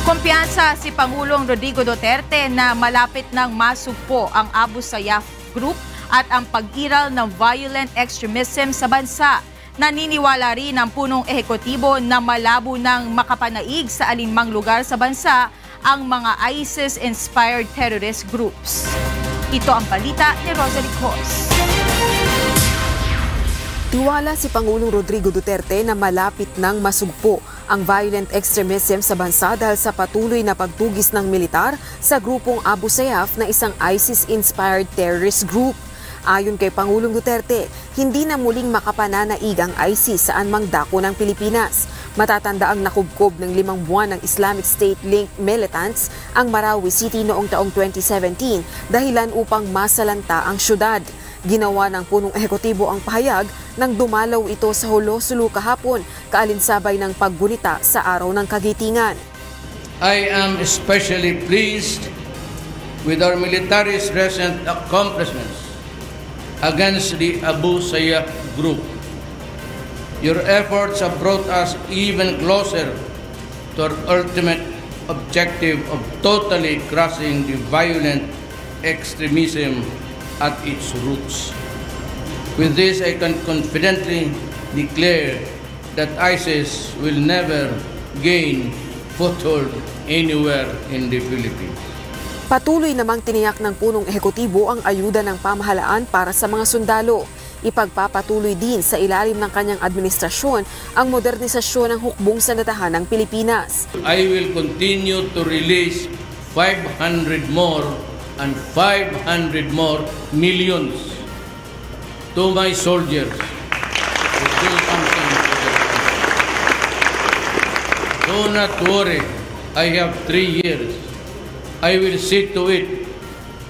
Kumpiyansa si Pangulong Rodrigo Duterte na malapit nang masugpo ang Abu Sayyaf Group at ang pag-iral ng violent extremism sa bansa. Naniniwala rin ang punong ehekutibo na malabo nang makapanaig sa alinmang lugar sa bansa ang mga ISIS-inspired terrorist groups. Ito ang balita ni Rosalie Cos.
Tiwala si Pangulong Rodrigo Duterte na malapit nang masugpo ang violent extremism sa bansa dahil sa patuloy na pagtugis ng militar sa grupong Abu Sayyaf na isang ISIS-inspired terrorist group. Ayon kay Pangulong Duterte, hindi na muling makapananaig ang ISIS saan mang dako ng Pilipinas. Matatanda ang nakubkob ng 5 buwan ng Islamic State-linked militants ang Marawi City noong taong 2017 dahilan upang masalanta ang syudad. Ginawa ng punong ehekutibo ang pahayag nang dumalaw ito sa Hulo-Sulu kahapon, kaalinsabay ng paggunita sa araw ng kagitingan.
I am especially pleased with our military's recent accomplishments against the Abu Sayyaf group. Your efforts have brought us even closer to our ultimate objective of totally crushing the violent extremism at its roots. With this, I can confidently declare that ISIS will never gain foothold anywhere in the Philippines.
Patuloy namang tiniyak ng punong ehekutibo ang ayuda ng pamahalaan para sa mga sundalo. Ipagpapatuloy din sa ilalim ng kanyang administrasyon ang modernisasyon ng hukbong sandahan ng Pilipinas.
I will continue to release 500 more and 500 more millions to my soldiers to do something for their country. Do not worry, I have 3 years. I will see to it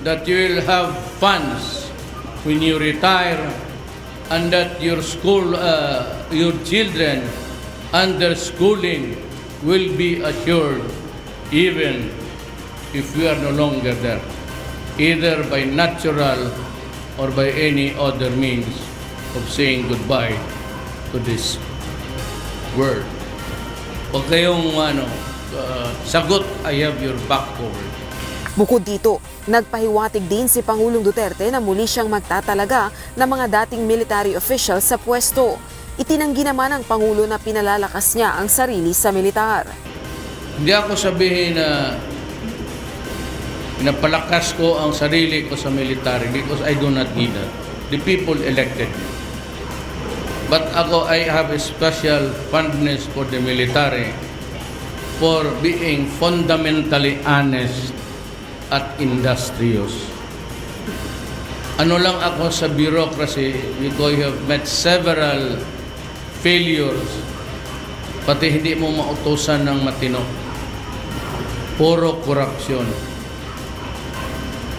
that you will have funds when you retire and that your your children under schooling will be assured even if we are no longer there, either by natural or by any other means of saying goodbye to this world. Huwag kayong sagot, I have your back covered.
Bukod dito, nagpahiwatig din si Pangulong Duterte na muli siyang magtatalaga ng mga dating military officials sa pwesto. Itinanggi naman ng Pangulo na pinalalakas niya ang sarili sa militar.
Hindi ako sabihin na pinapalakas ko ang sarili ko sa military because I do not need that. The people elected me. But I have a special fondness for the military for being fundamentally honest at industrious. Ano lang ako sa bureaucracy because I have met several failures, pati hindi mo mautusan ng matino. Puro korupsyon.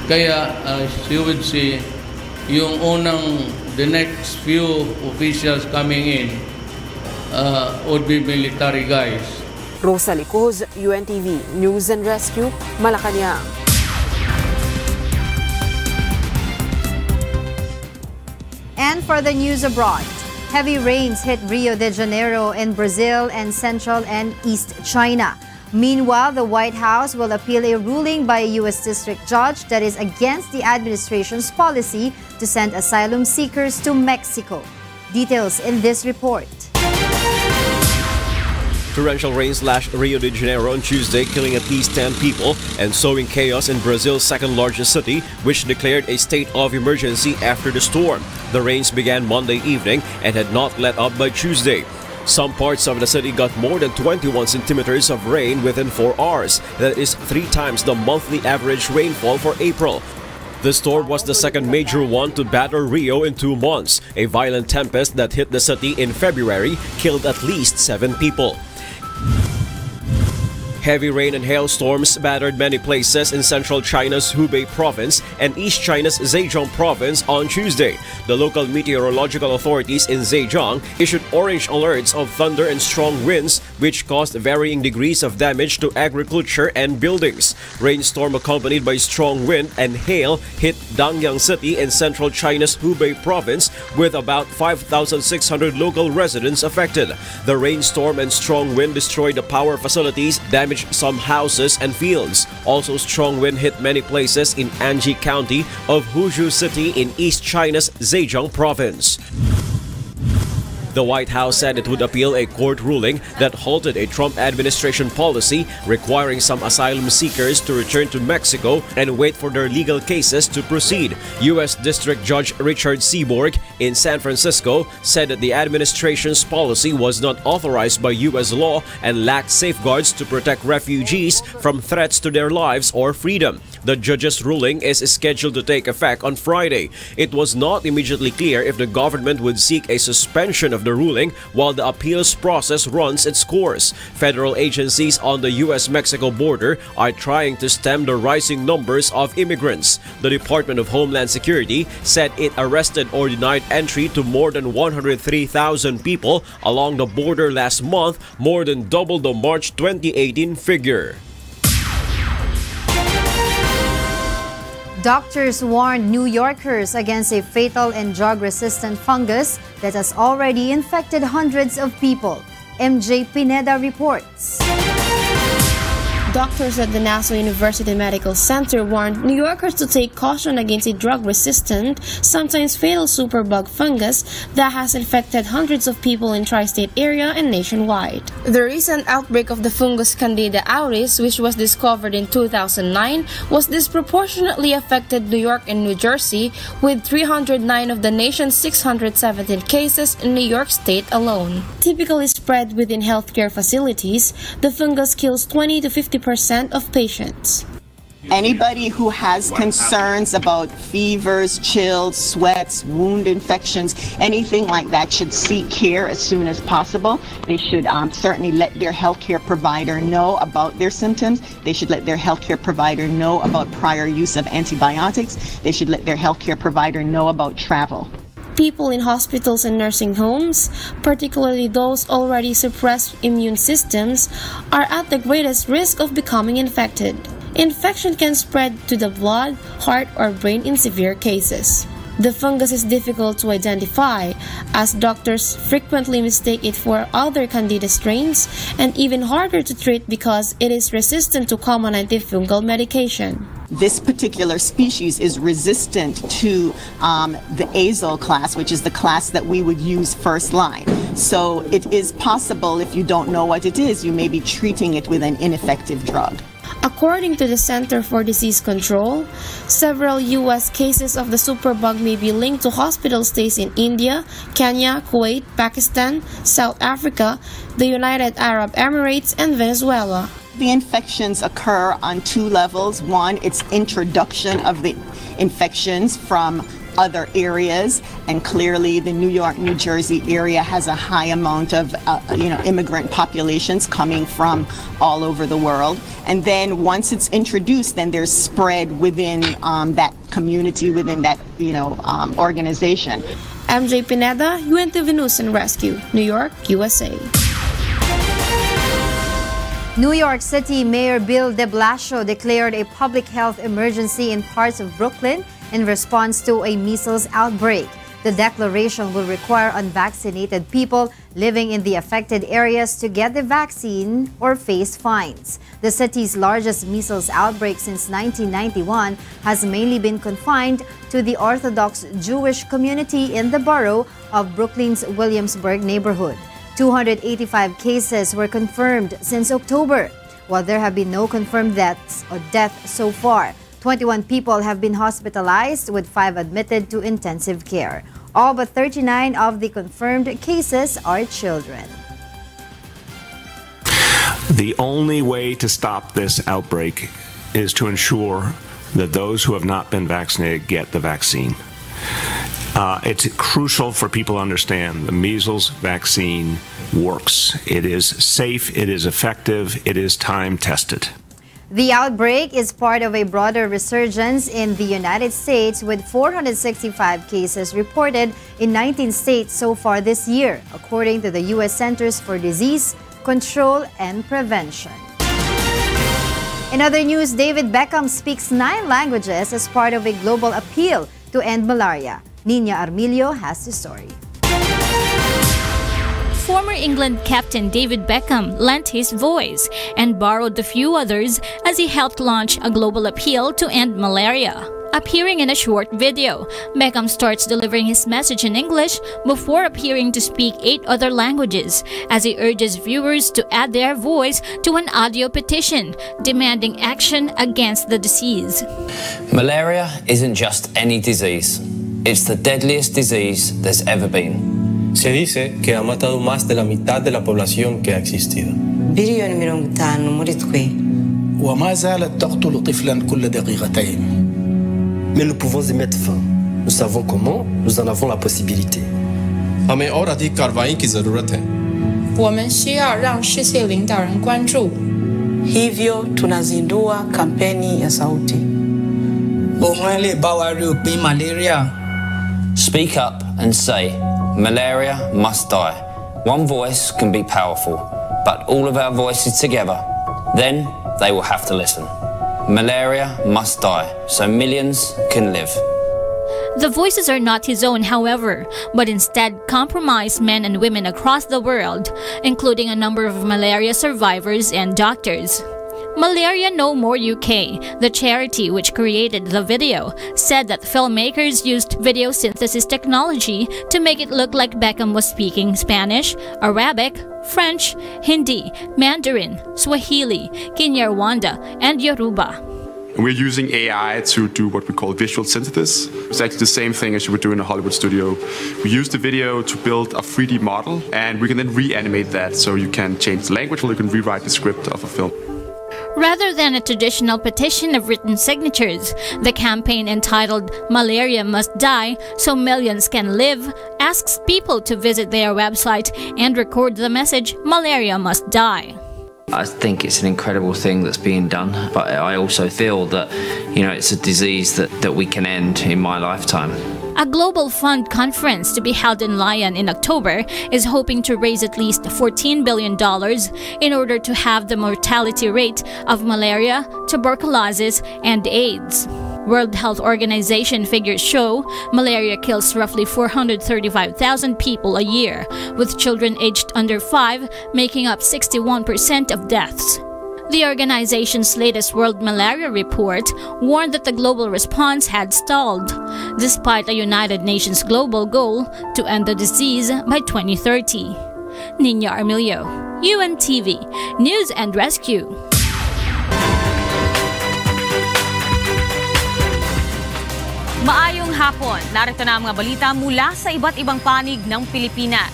Kaya as you would see, the next few officials coming in would be military guys.
Rosalie Cos, UNTV News and Rescue, Malacanang.
And for the news abroad, heavy rains hit Rio de Janeiro in Brazil and Central and East China. Meanwhile, the White House will appeal a ruling by a U.S. district judge that is against the administration's policy to send asylum seekers to Mexico. Details in this report.
Torrential rains lashed Rio de Janeiro on Tuesday, killing at least 10 people and sowing chaos in Brazil's second-largest city, which declared a state of emergency after the storm. The rains began Monday evening and had not let up by Tuesday. Some parts of the city got more than 21 centimeters of rain within 4 hours. That is 3 times the monthly average rainfall for April. The storm was the second major one to batter Rio in 2 months. A violent tempest that hit the city in February killed at least 7 people. Heavy rain and hailstorms battered many places in central China's Hubei province and East China's Zhejiang province on Tuesday. The local meteorological authorities in Zhejiang issued orange alerts of thunder and strong winds, which caused varying degrees of damage to agriculture and buildings. Rainstorm accompanied by strong wind and hail hit Dangyang City in central China's Hubei province, with about 5,600 local residents affected. The rainstorm and strong wind destroyed the power facilities, damaged some houses and fields. Also, strong wind hit many places in Anji County of Huzhou City in East China's Zhejiang province. The White House said it would appeal a court ruling that halted a Trump administration policy requiring some asylum seekers to return to Mexico and wait for their legal cases to proceed. U.S. District Judge Richard Seaborg in San Francisco said that the administration's policy was not authorized by U.S. law and lacked safeguards to protect refugees from threats to their lives or freedom. The judge's ruling is scheduled to take effect on Friday. It was not immediately clear if the government would seek a suspension of the ruling while the appeals process runs its course. Federal agencies on the U.S.-Mexico border are trying to stem the rising numbers of immigrants. The Department of Homeland Security said it arrested or denied entry to more than 103,000 people along the border last month, more than double the March 2018 figure.
Doctors warned New Yorkers against a fatal and drug-resistant fungus that has already infected hundreds of people. MJ Pineda reports.
Doctors at the Nassau University Medical Center warned New Yorkers to take caution against a drug-resistant, sometimes fatal superbug fungus that has infected hundreds of people in tri-state area and nationwide. The recent outbreak of the fungus Candida auris, which was discovered in 2009, was disproportionately affected New York and New Jersey, with 309 of the nation's 617 cases in New York State alone. Typically spread within healthcare facilities, the fungus kills 20 to 50% of patients.
Anybody who has concerns about fevers, chills, sweats, wound infections, anything like that should seek care as soon as possible. They should certainly let their healthcare provider know about their symptoms. They should let their healthcare provider know about prior use of antibiotics. They should let their healthcare provider know about travel.
People in hospitals and nursing homes, particularly those already suppressed immune systems, are at the greatest risk of becoming infected. Infection can spread to the blood, heart, or brain in severe cases. The fungus is difficult to identify, as doctors frequently mistake it for other Candida strains, and even harder to treat because it is resistant to common antifungal medication.
This particular species is resistant to the azole class, which is the class that we would use first line. So it is possible, if you don't know what it is, you may be treating it with an ineffective drug.
According to the Center for Disease Control, several U.S. cases of the superbug may be linked to hospital stays in India, Kenya, Kuwait, Pakistan, South Africa, the United Arab Emirates, and Venezuela.
The infections occur on 2 levels. One, it's introduction of the infections from other areas, and clearly the New York, New Jersey area has a high amount of immigrant populations coming from all over the world. And then once it's introduced, then there's spread within that community, within that organization.
MJ Pineda, UNTV News and Rescue, New York, USA.
New York City Mayor Bill de Blasio declared a public health emergency in parts of Brooklyn in response to a measles outbreak. The declaration will require unvaccinated people living in the affected areas to get the vaccine or face fines. The city's largest measles outbreak since 1991 has mainly been confined to the Orthodox Jewish community in the borough of Brooklyn's Williamsburg neighborhood. 285 cases were confirmed since October. While there have been no confirmed deaths so far, 21 people have been hospitalized with 5 admitted to intensive care. All but 39 of the confirmed cases are children.
The only way to stop this outbreak is to ensure that those who have not been vaccinated get the vaccine. It's crucial for people to understand the measles vaccine works. It is safe, it is effective, it is time-tested.
The outbreak is part of a broader resurgence in the United States, with 465 cases reported in 19 states so far this year, according to the U.S. Centers for Disease Control and Prevention. In other news, David Beckham speaks 9 languages as part of a global appeal to end malaria. Nina Armilio has the story.
Former England captain David Beckham lent his voice and borrowed a few others as he helped launch a global appeal to end malaria. Appearing in a short video, Beckham starts delivering his message in English before appearing to speak 8 other languages, as he urges viewers to add their voice to an audio petition demanding action against the disease.
Malaria isn't just any disease. It's the deadliest disease there's ever been.
Se dice que ha matado más de la mitad de la población que ha existido.
وما زالت تقتل طفلا كل دقيقتين.
Mais nous pouvons y mettre fin. Nous savons comment, nous en avons la possibilité. हमें और अधिक कार्रवाई की जरूरत है.
我们需要让世界领导人关注.
Hivyo tunazindua kampeni ya sauti.
Speak up and say, malaria must die. One voice can be powerful, but all of our voices together, then they will have to listen. Malaria must die, so millions can live.
The voices are not his own, however, but instead compromise men and women across the world, including a number of malaria survivors and doctors. Malaria No More UK, the charity which created the video, said that filmmakers used video synthesis technology to make it look like Beckham was speaking Spanish, Arabic, French, Hindi, Mandarin, Swahili, Kinyarwanda, and Yoruba.
We're using AI to do what we call visual synthesis. It's actually the same thing as you would do in a Hollywood studio. We use the video to build a 3D model, and we can then reanimate that, so you can change the language or you can rewrite the script of a film.
Rather than a traditional petition of written signatures, the campaign entitled Malaria Must Die So Millions Can Live asks people to visit their website and record the message Malaria Must Die.
I think it's an incredible thing that's being done, but I also feel that, it's a disease that we can end in my lifetime.
A Global Fund conference to be held in Lyon in October is hoping to raise at least $14 billion in order to have the mortality rate of malaria, tuberculosis, and AIDS. World Health Organization figures show malaria kills roughly 435,000 people a year, with children aged under 5 making up 61% of deaths. The organization's latest World Malaria Report warned that the global response had stalled, despite a United Nations global goal to end the disease by 2030. Nina Armilio, UNTV, News and Rescue.
Maayong hapon, narito na ang mga balita mula sa iba't ibang panig ng Pilipinas.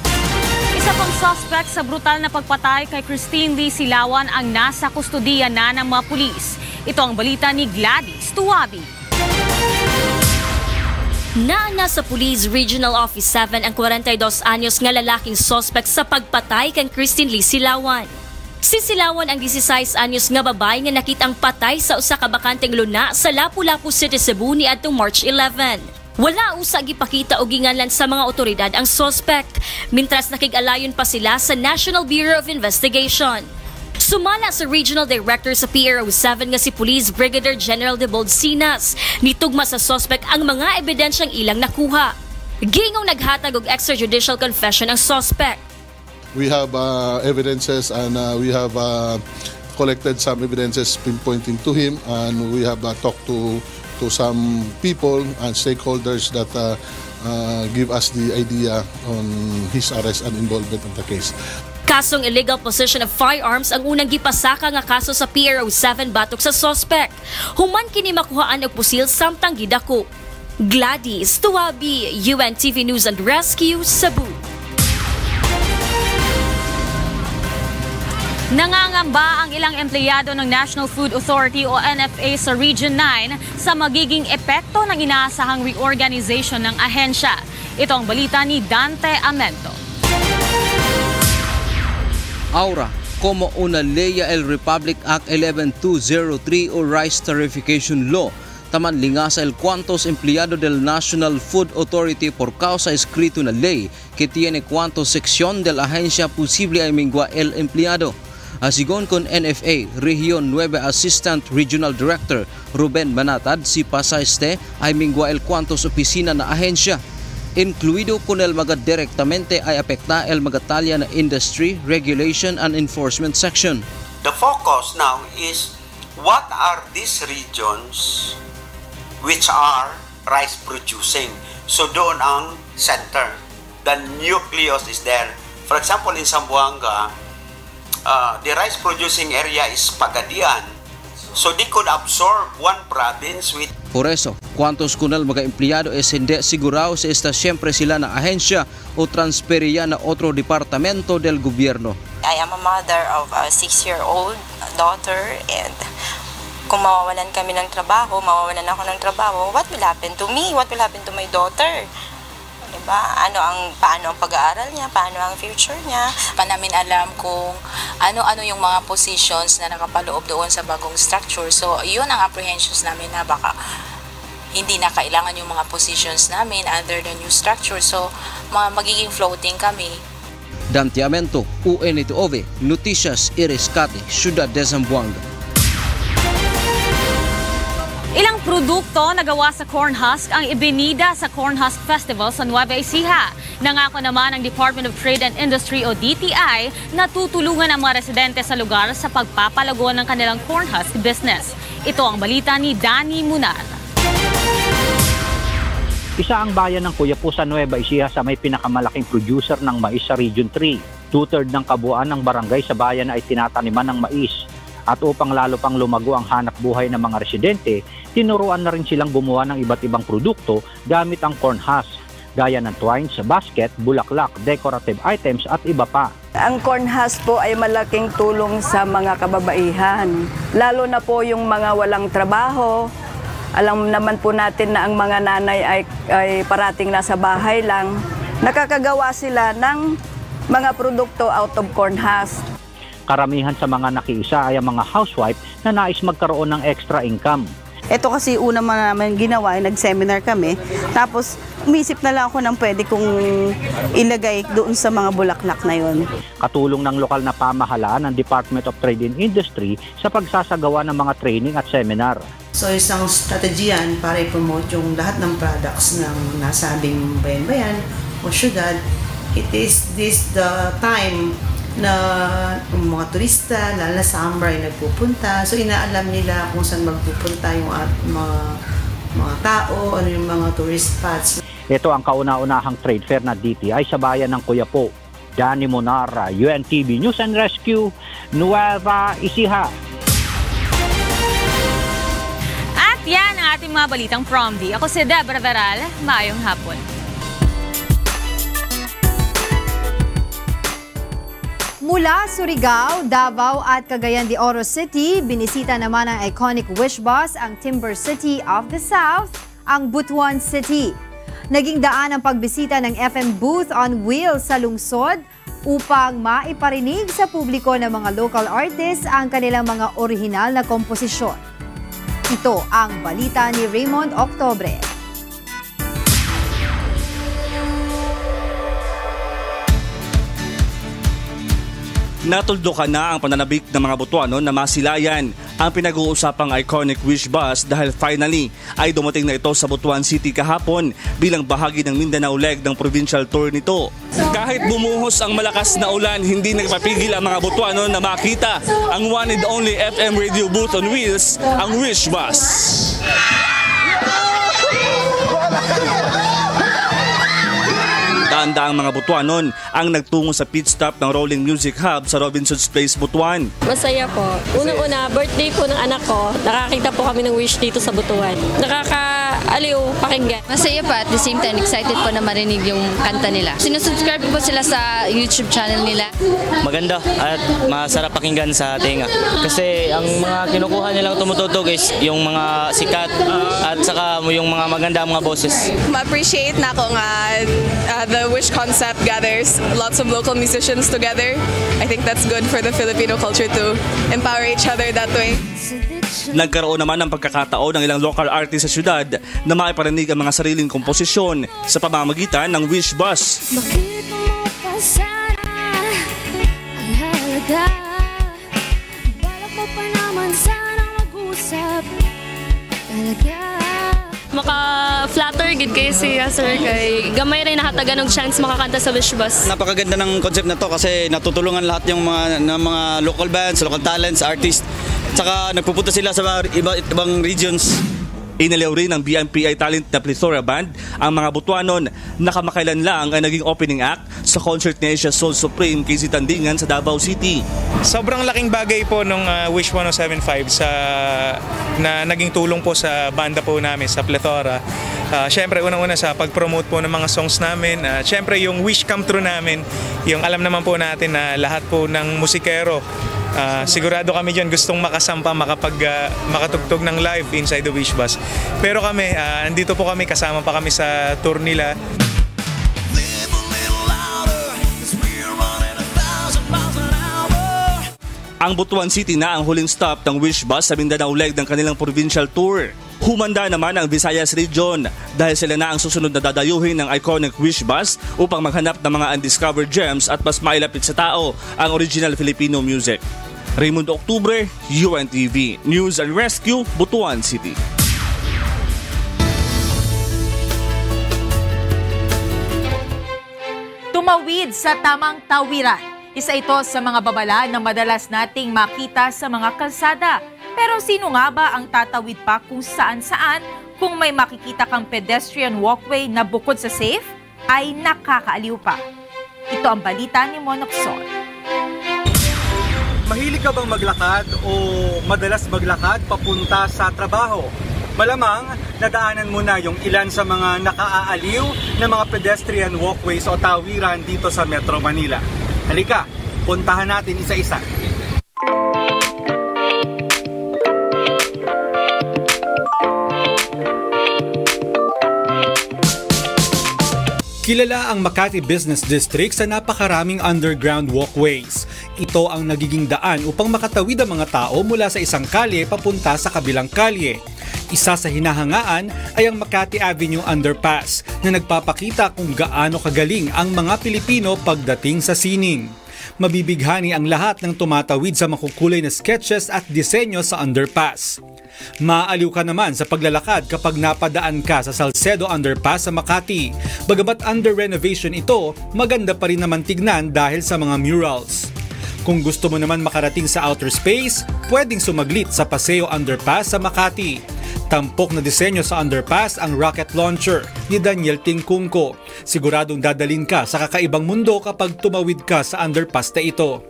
Isa pang suspect sa brutal na pagpatay kay Christine Lee Silawan ang nasa kustodiya na ng mga pulis. Ito ang balita ni Gladys Tuwabi.
Nasa Police Regional Office 7 ang 42 anyos nga lalaking suspect sa pagpatay kay Christine Lee Silawan. Si Silawan ang 16 anyos nga babae nga nakitang patay sa usa ka bakanteng luna sa Lapu-Lapu City, Cebu niadtong March 11. Wala usag ipakita o ginganlan sa mga otoridad ang suspect, mintras nakig-alayon pa sila sa National Bureau of Investigation. Sumala sa Regional Director sa PRO 7 nga si Police Brigadier General Debold Sinas, nitugma sa suspect ang mga ebidensyang ilang nakuha. Gingong naghatag og extrajudicial confession ang suspect.
We have evidences and we have collected some evidences pinpointing to him, and we have talked to some people and stakeholders that give us the idea on his arrest and involvement in the case.
Kasong illegal possession of firearms ang unang gipasaka nga kaso sa PRO 7 batok sa suspect. Human kini makuhaan og pusil samtang gidako. Gladys Tuwabi, UNTV News and Rescue, Cebu.
Nangangamba ang ilang empleyado ng National Food Authority o NFA sa Region 9 sa magiging epekto ng inaasahang reorganization ng ahensya. Ito ang balita ni Dante Amento.
Ahora, como una ley el Republic Act 11203 o Rice Tarification Law, taman lingasa el cuantos empleados del National Food Authority por causa escrito na ley que tiene cuantos sección de la agencia posible ay mingua el empleado. Asigon con NFA, Region 9 Assistant Regional Director Ruben Manatad, si pasaste ay mingua el cuantos opisina na ahensya. Incluido con el mga directamente ay apekta el mga talya na Industry, Regulation and Enforcement Section.
The focus now is what are these regions which are rice producing. So doon ang center. The nucleus is there. For example, in Zamboanga, the rice producing area is Pagadian. So they could absorb one province with...
Por eso, cuantos kunal mga empleyado es hindi sigurado si esta siyempre sila na ahensya o transferiya na otro departamento del gobyerno.
I am a mother of a 6-year-old daughter, and kung mawawalan kami ng trabaho, mawawalan ako ng trabaho, what will happen to me? What will happen to my daughter? Diba? Paano ang pag-aaral niya? Paano ang future niya?
Pa namin alam kung ano-ano yung mga positions na nakapaloob doon sa bagong structure. So, yun ang apprehensions namin na baka hindi na kailangan yung mga positions namin under the new structure. So, magiging floating kami.
Dante Amento, UNTV, Noticias y Rescate, Ciudad de Zamboanga.
Ilang produkto na gawa sa corn husk ang ibinida sa Corn Husk Festival sa Nueva Ecija. Nangako naman ng Department of Trade and Industry o DTI na tutulungan ang mga residente sa lugar sa pagpapalago ng kanilang corn husk business. Ito ang balita ni Danny Munar.
Isa ang bayan ng Cuyapo sa Nueva Ecija sa may pinakamalaking producer ng mais sa Region 3. 2/3 ng kabuuan ng barangay sa bayan ay tinataniman ng mais. At upang lalo pang lumago ang hanap buhay ng mga residente, tinuruan na rin silang gumawa ng iba't ibang produkto gamit ang corn husk, gaya ng twines, basket, bulaklak, decorative items at iba pa.
Ang corn husk po ay malaking tulong sa mga kababaihan, lalo na po yung mga walang trabaho. Alam naman po natin na ang mga nanay ay parating nasa bahay lang. Nakakagawa sila ng mga produkto out of corn husk.
Karamihan sa mga nakiisa ay ang mga housewife na nais magkaroon ng extra income.
Ito kasi una naman ginawa, nag-seminar kami. Tapos umisip na lang ako ng pwede kong ilagay doon sa mga bulaklak na yon.
Katulong ng lokal na pamahalaan ng Department of Trade and Industry sa pagsasagawa ng mga training at seminar.
So isang strategy yan para i-promote yung lahat ng products ng nasabing bayan-bayan o syudad. It is this the time na mga turista, lalo na sa summer ay nagpupunta. So inaalam nila kung saan magpupunta yung mga tao, ano yung mga tourist spots.
Ito ang kauna-unahang trade fair na DTI sa bayan ng Cuyapo. Danny Monara, UNTV News and Rescue, Nueva Ecija.
At yan ang ating mga balitang PROMD. Ako si Deborah Veral. Maayong hapon.
Mula Surigao, Davao at Cagayan de Oro City, binisita naman ng iconic Wish Bus ang Timber City of the South, ang Butuan City. Naging daan ang pagbisita ng FM Booth on Wheels sa lungsod upang maiparinig sa publiko ng mga local artists ang kanilang mga orihinal na komposisyon. Ito ang balita ni Raymond Octobre.
Natuldukan na ang pananabik ng mga Butuano na masilayan ang pinag-uusapang iconic Wish Bus dahil finally ay dumating na ito sa Butuan City kahapon bilang bahagi ng Mindanao leg ng provincial tour nito. Kahit bumuhos ang malakas na ulan, hindi nagpapigil ang mga Butuano na makita ang one and only FM radio booth on wheels, ang Wish Bus. Daan-daang mga Butuanon ang nagtungo sa pit stop ng Rolling Music Hub sa Robinson's Place, Butuan.
Masaya po. Unang-una, birthday po ng anak ko. Nakakita po kami ng wish dito sa Butuan. Nakakaaliw pakinggan.
Masaya pa, at the same time, excited po na marinig yung kanta nila. Sinusubscribe po sila sa YouTube channel nila.
Maganda at masarap pakinggan sa tenga. Kasi ang mga kinukuha nilang tumutugtog is yung mga sikat at saka yung mga maganda mga boses.
Ma-appreciate na ako nga the Wish concept gathers lots of local musicians together. I think that's good for the Filipino culture to empower each other that way.
Nagkaroon naman ng pagkakataon ng ilang local artists sa syudad na maiparinig ang mga sariling komposisyon sa pamamagitan ng Wish Bus.
Bakit mo pa sana ang halaga? Balak mo pa naman sanang mag-usap talaga.
Maka-flatter gid kay siya, sir, kay gamay rin nakatagan ng chance makakanta sa Wish Bus.
Napakaganda ng concept na to kasi natutulungan lahat yung mga local bands, local talents, artists. Tsaka nagpupunta sila sa ibang regions.
Inaliw rin ng BMPI Talent na Plethora Band ang mga Butuanon na kamakailan lang ay naging opening act sa concert ni Asia Soul Supreme KZ Tandingan sa Davao City.
Sobrang laking bagay po nung Wish 1075 na naging tulong po sa banda po namin sa Plethora. Siyempre unang-una sa pag-promote po ng mga songs namin. Siyempre yung wish come true namin, yung alam naman po natin na lahat po ng musikero sigurado kami dyan gustong makasampa, makatugtog ng live inside the Wish Bus. Pero kami, andito po kami, kasama pa kami sa tour nila.
Ang Butuan City na ang huling stop ng Wish Bus sa Mindanao leg ng kanilang provincial tour. Humanda naman ang Visayas Region dahil sila na ang susunod na dadayuhin ng iconic Wish Bus upang maghanap ng mga undiscovered gems at mas mailapit sa tao ang original Filipino music. Raymond Octubre, UNTV, News and Rescue, Butuan City.
Tumawid sa tamang tawiran. Isa ito sa mga babala na madalas nating makita sa mga kalsada. Pero sino nga ba ang tatawid pa kung saan-saan kung may makikita kang pedestrian walkway na bukod sa safe ay nakakaaliw pa? Ito ang balita ni Monok Sol.
Mahilig ka bang maglakad o madalas maglakad papunta sa trabaho? Malamang nadaanan mo na yung ilan sa mga nakaaaliw na mga pedestrian walkways o tawiran dito sa Metro Manila. Halika, puntahan natin isa-isa.
Kilala ang Makati Business District sa napakaraming underground walkways. Ito ang nagiging daan upang makatawid ang mga tao mula sa isang kalye papunta sa kabilang kalye. Isa sa hinahangaan ay ang Makati Avenue Underpass na nagpapakita kung gaano kagaling ang mga Pilipino pagdating sa sining. Mabibighani ang lahat ng tumatawid sa makukulay na sketches at disenyo sa underpass. Maaliw ka naman sa paglalakad kapag napadaan ka sa Salcedo Underpass sa Makati. Bagamat under renovation ito, maganda pa rin naman tignan dahil sa mga murals. Kung gusto mo naman makarating sa outer space, pwedeng sumaglit sa Paseo Underpass sa Makati. Tampok na disenyo sa underpass ang rocket launcher ni Daniel Tingkungko. Siguradong dadalhin ka sa kakaibang mundo kapag tumawid ka sa underpass na ito.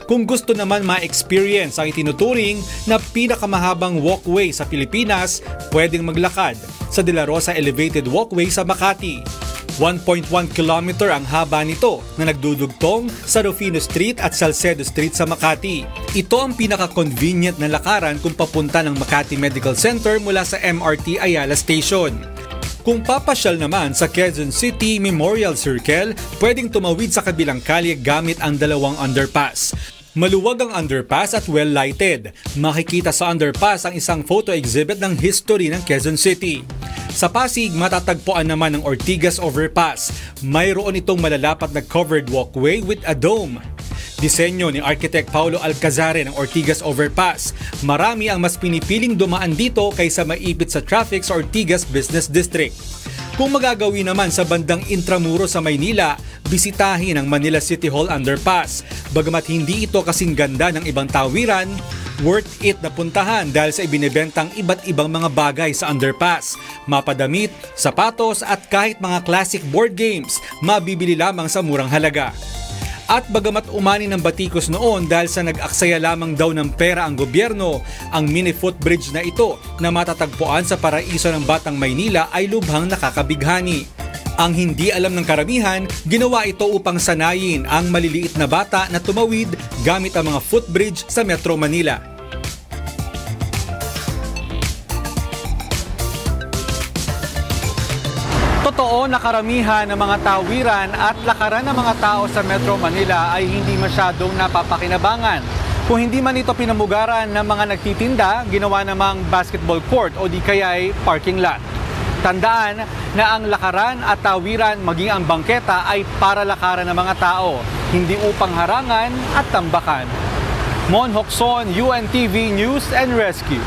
Kung gusto naman ma-experience ang itinuturing na pinakamahabang walkway sa Pilipinas, pwedeng maglakad sa De La Rosa Elevated Walkway sa Makati. 1.1 kilometer ang haba nito na nagdudugtong sa Rufino Street at Salcedo Street sa Makati. Ito ang pinaka-convenient na lakaran kung papunta ng Makati Medical Center mula sa MRT Ayala Station. Kung papasyal naman sa Quezon City Memorial Circle, pwedeng tumawid sa kabilang kalye gamit ang dalawang underpass. Maluwag ang underpass at well-lighted. Makikita sa underpass ang isang photo exhibit ng history ng Quezon City. Sa Pasig, matatagpuan naman ang Ortigas Overpass. Mayroon itong malalapat na covered walkway with a dome. Disenyo ni Architect Paulo Alcazare ng Ortigas Overpass. Marami ang mas pinipiling dumaan dito kaysa maipit sa traffic sa Ortigas Business District. Kung magagawin naman sa bandang Intramuro sa Maynila, bisitahin ang Manila City Hall Underpass. Bagamat hindi ito kasing ganda ng ibang tawiran, Worth it na puntahan dahil sa ibinebentang iba't ibang mga bagay sa underpass. Mapadamit, sapatos at kahit mga classic board games, mabibili lamang sa murang halaga. At bagamat umani ng batikos noon dahil sa nag-aksaya lamang daw ng pera ang gobyerno, ang mini footbridge na ito na matatagpuan sa paraiso ng Batang Maynila ay lubhang nakakabighani. Ang hindi alam ng karamihan, ginawa ito upang sanayin ang maliliit na bata na tumawid gamit ang mga footbridge sa Metro Manila. Totoo na karamihan ng mga tawiran at lakaran ng mga tao sa Metro Manila ay hindi masyadong napapakinabangan. Kung hindi man ito pinamugaran ng mga nagtitinda, ginawa namang basketball court o di kaya'y parking lot. Tandaan na ang lakaran at tawiran maging ang bangketa ay para lakaran ng mga tao, hindi upang harangan at tambakan. Mon Hokson, UNTV News and Rescue.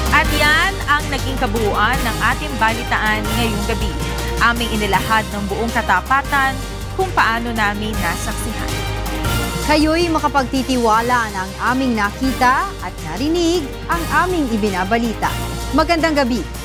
At yan ang naging kabuuan ng ating balitaan ngayong gabi. Aming inilahad ng buong katapatan kung paano namin nasaksihan.
Kayo'y makapagtitiwala na ang aming nakita at narinig ang aming ibinabalita. Magandang gabi.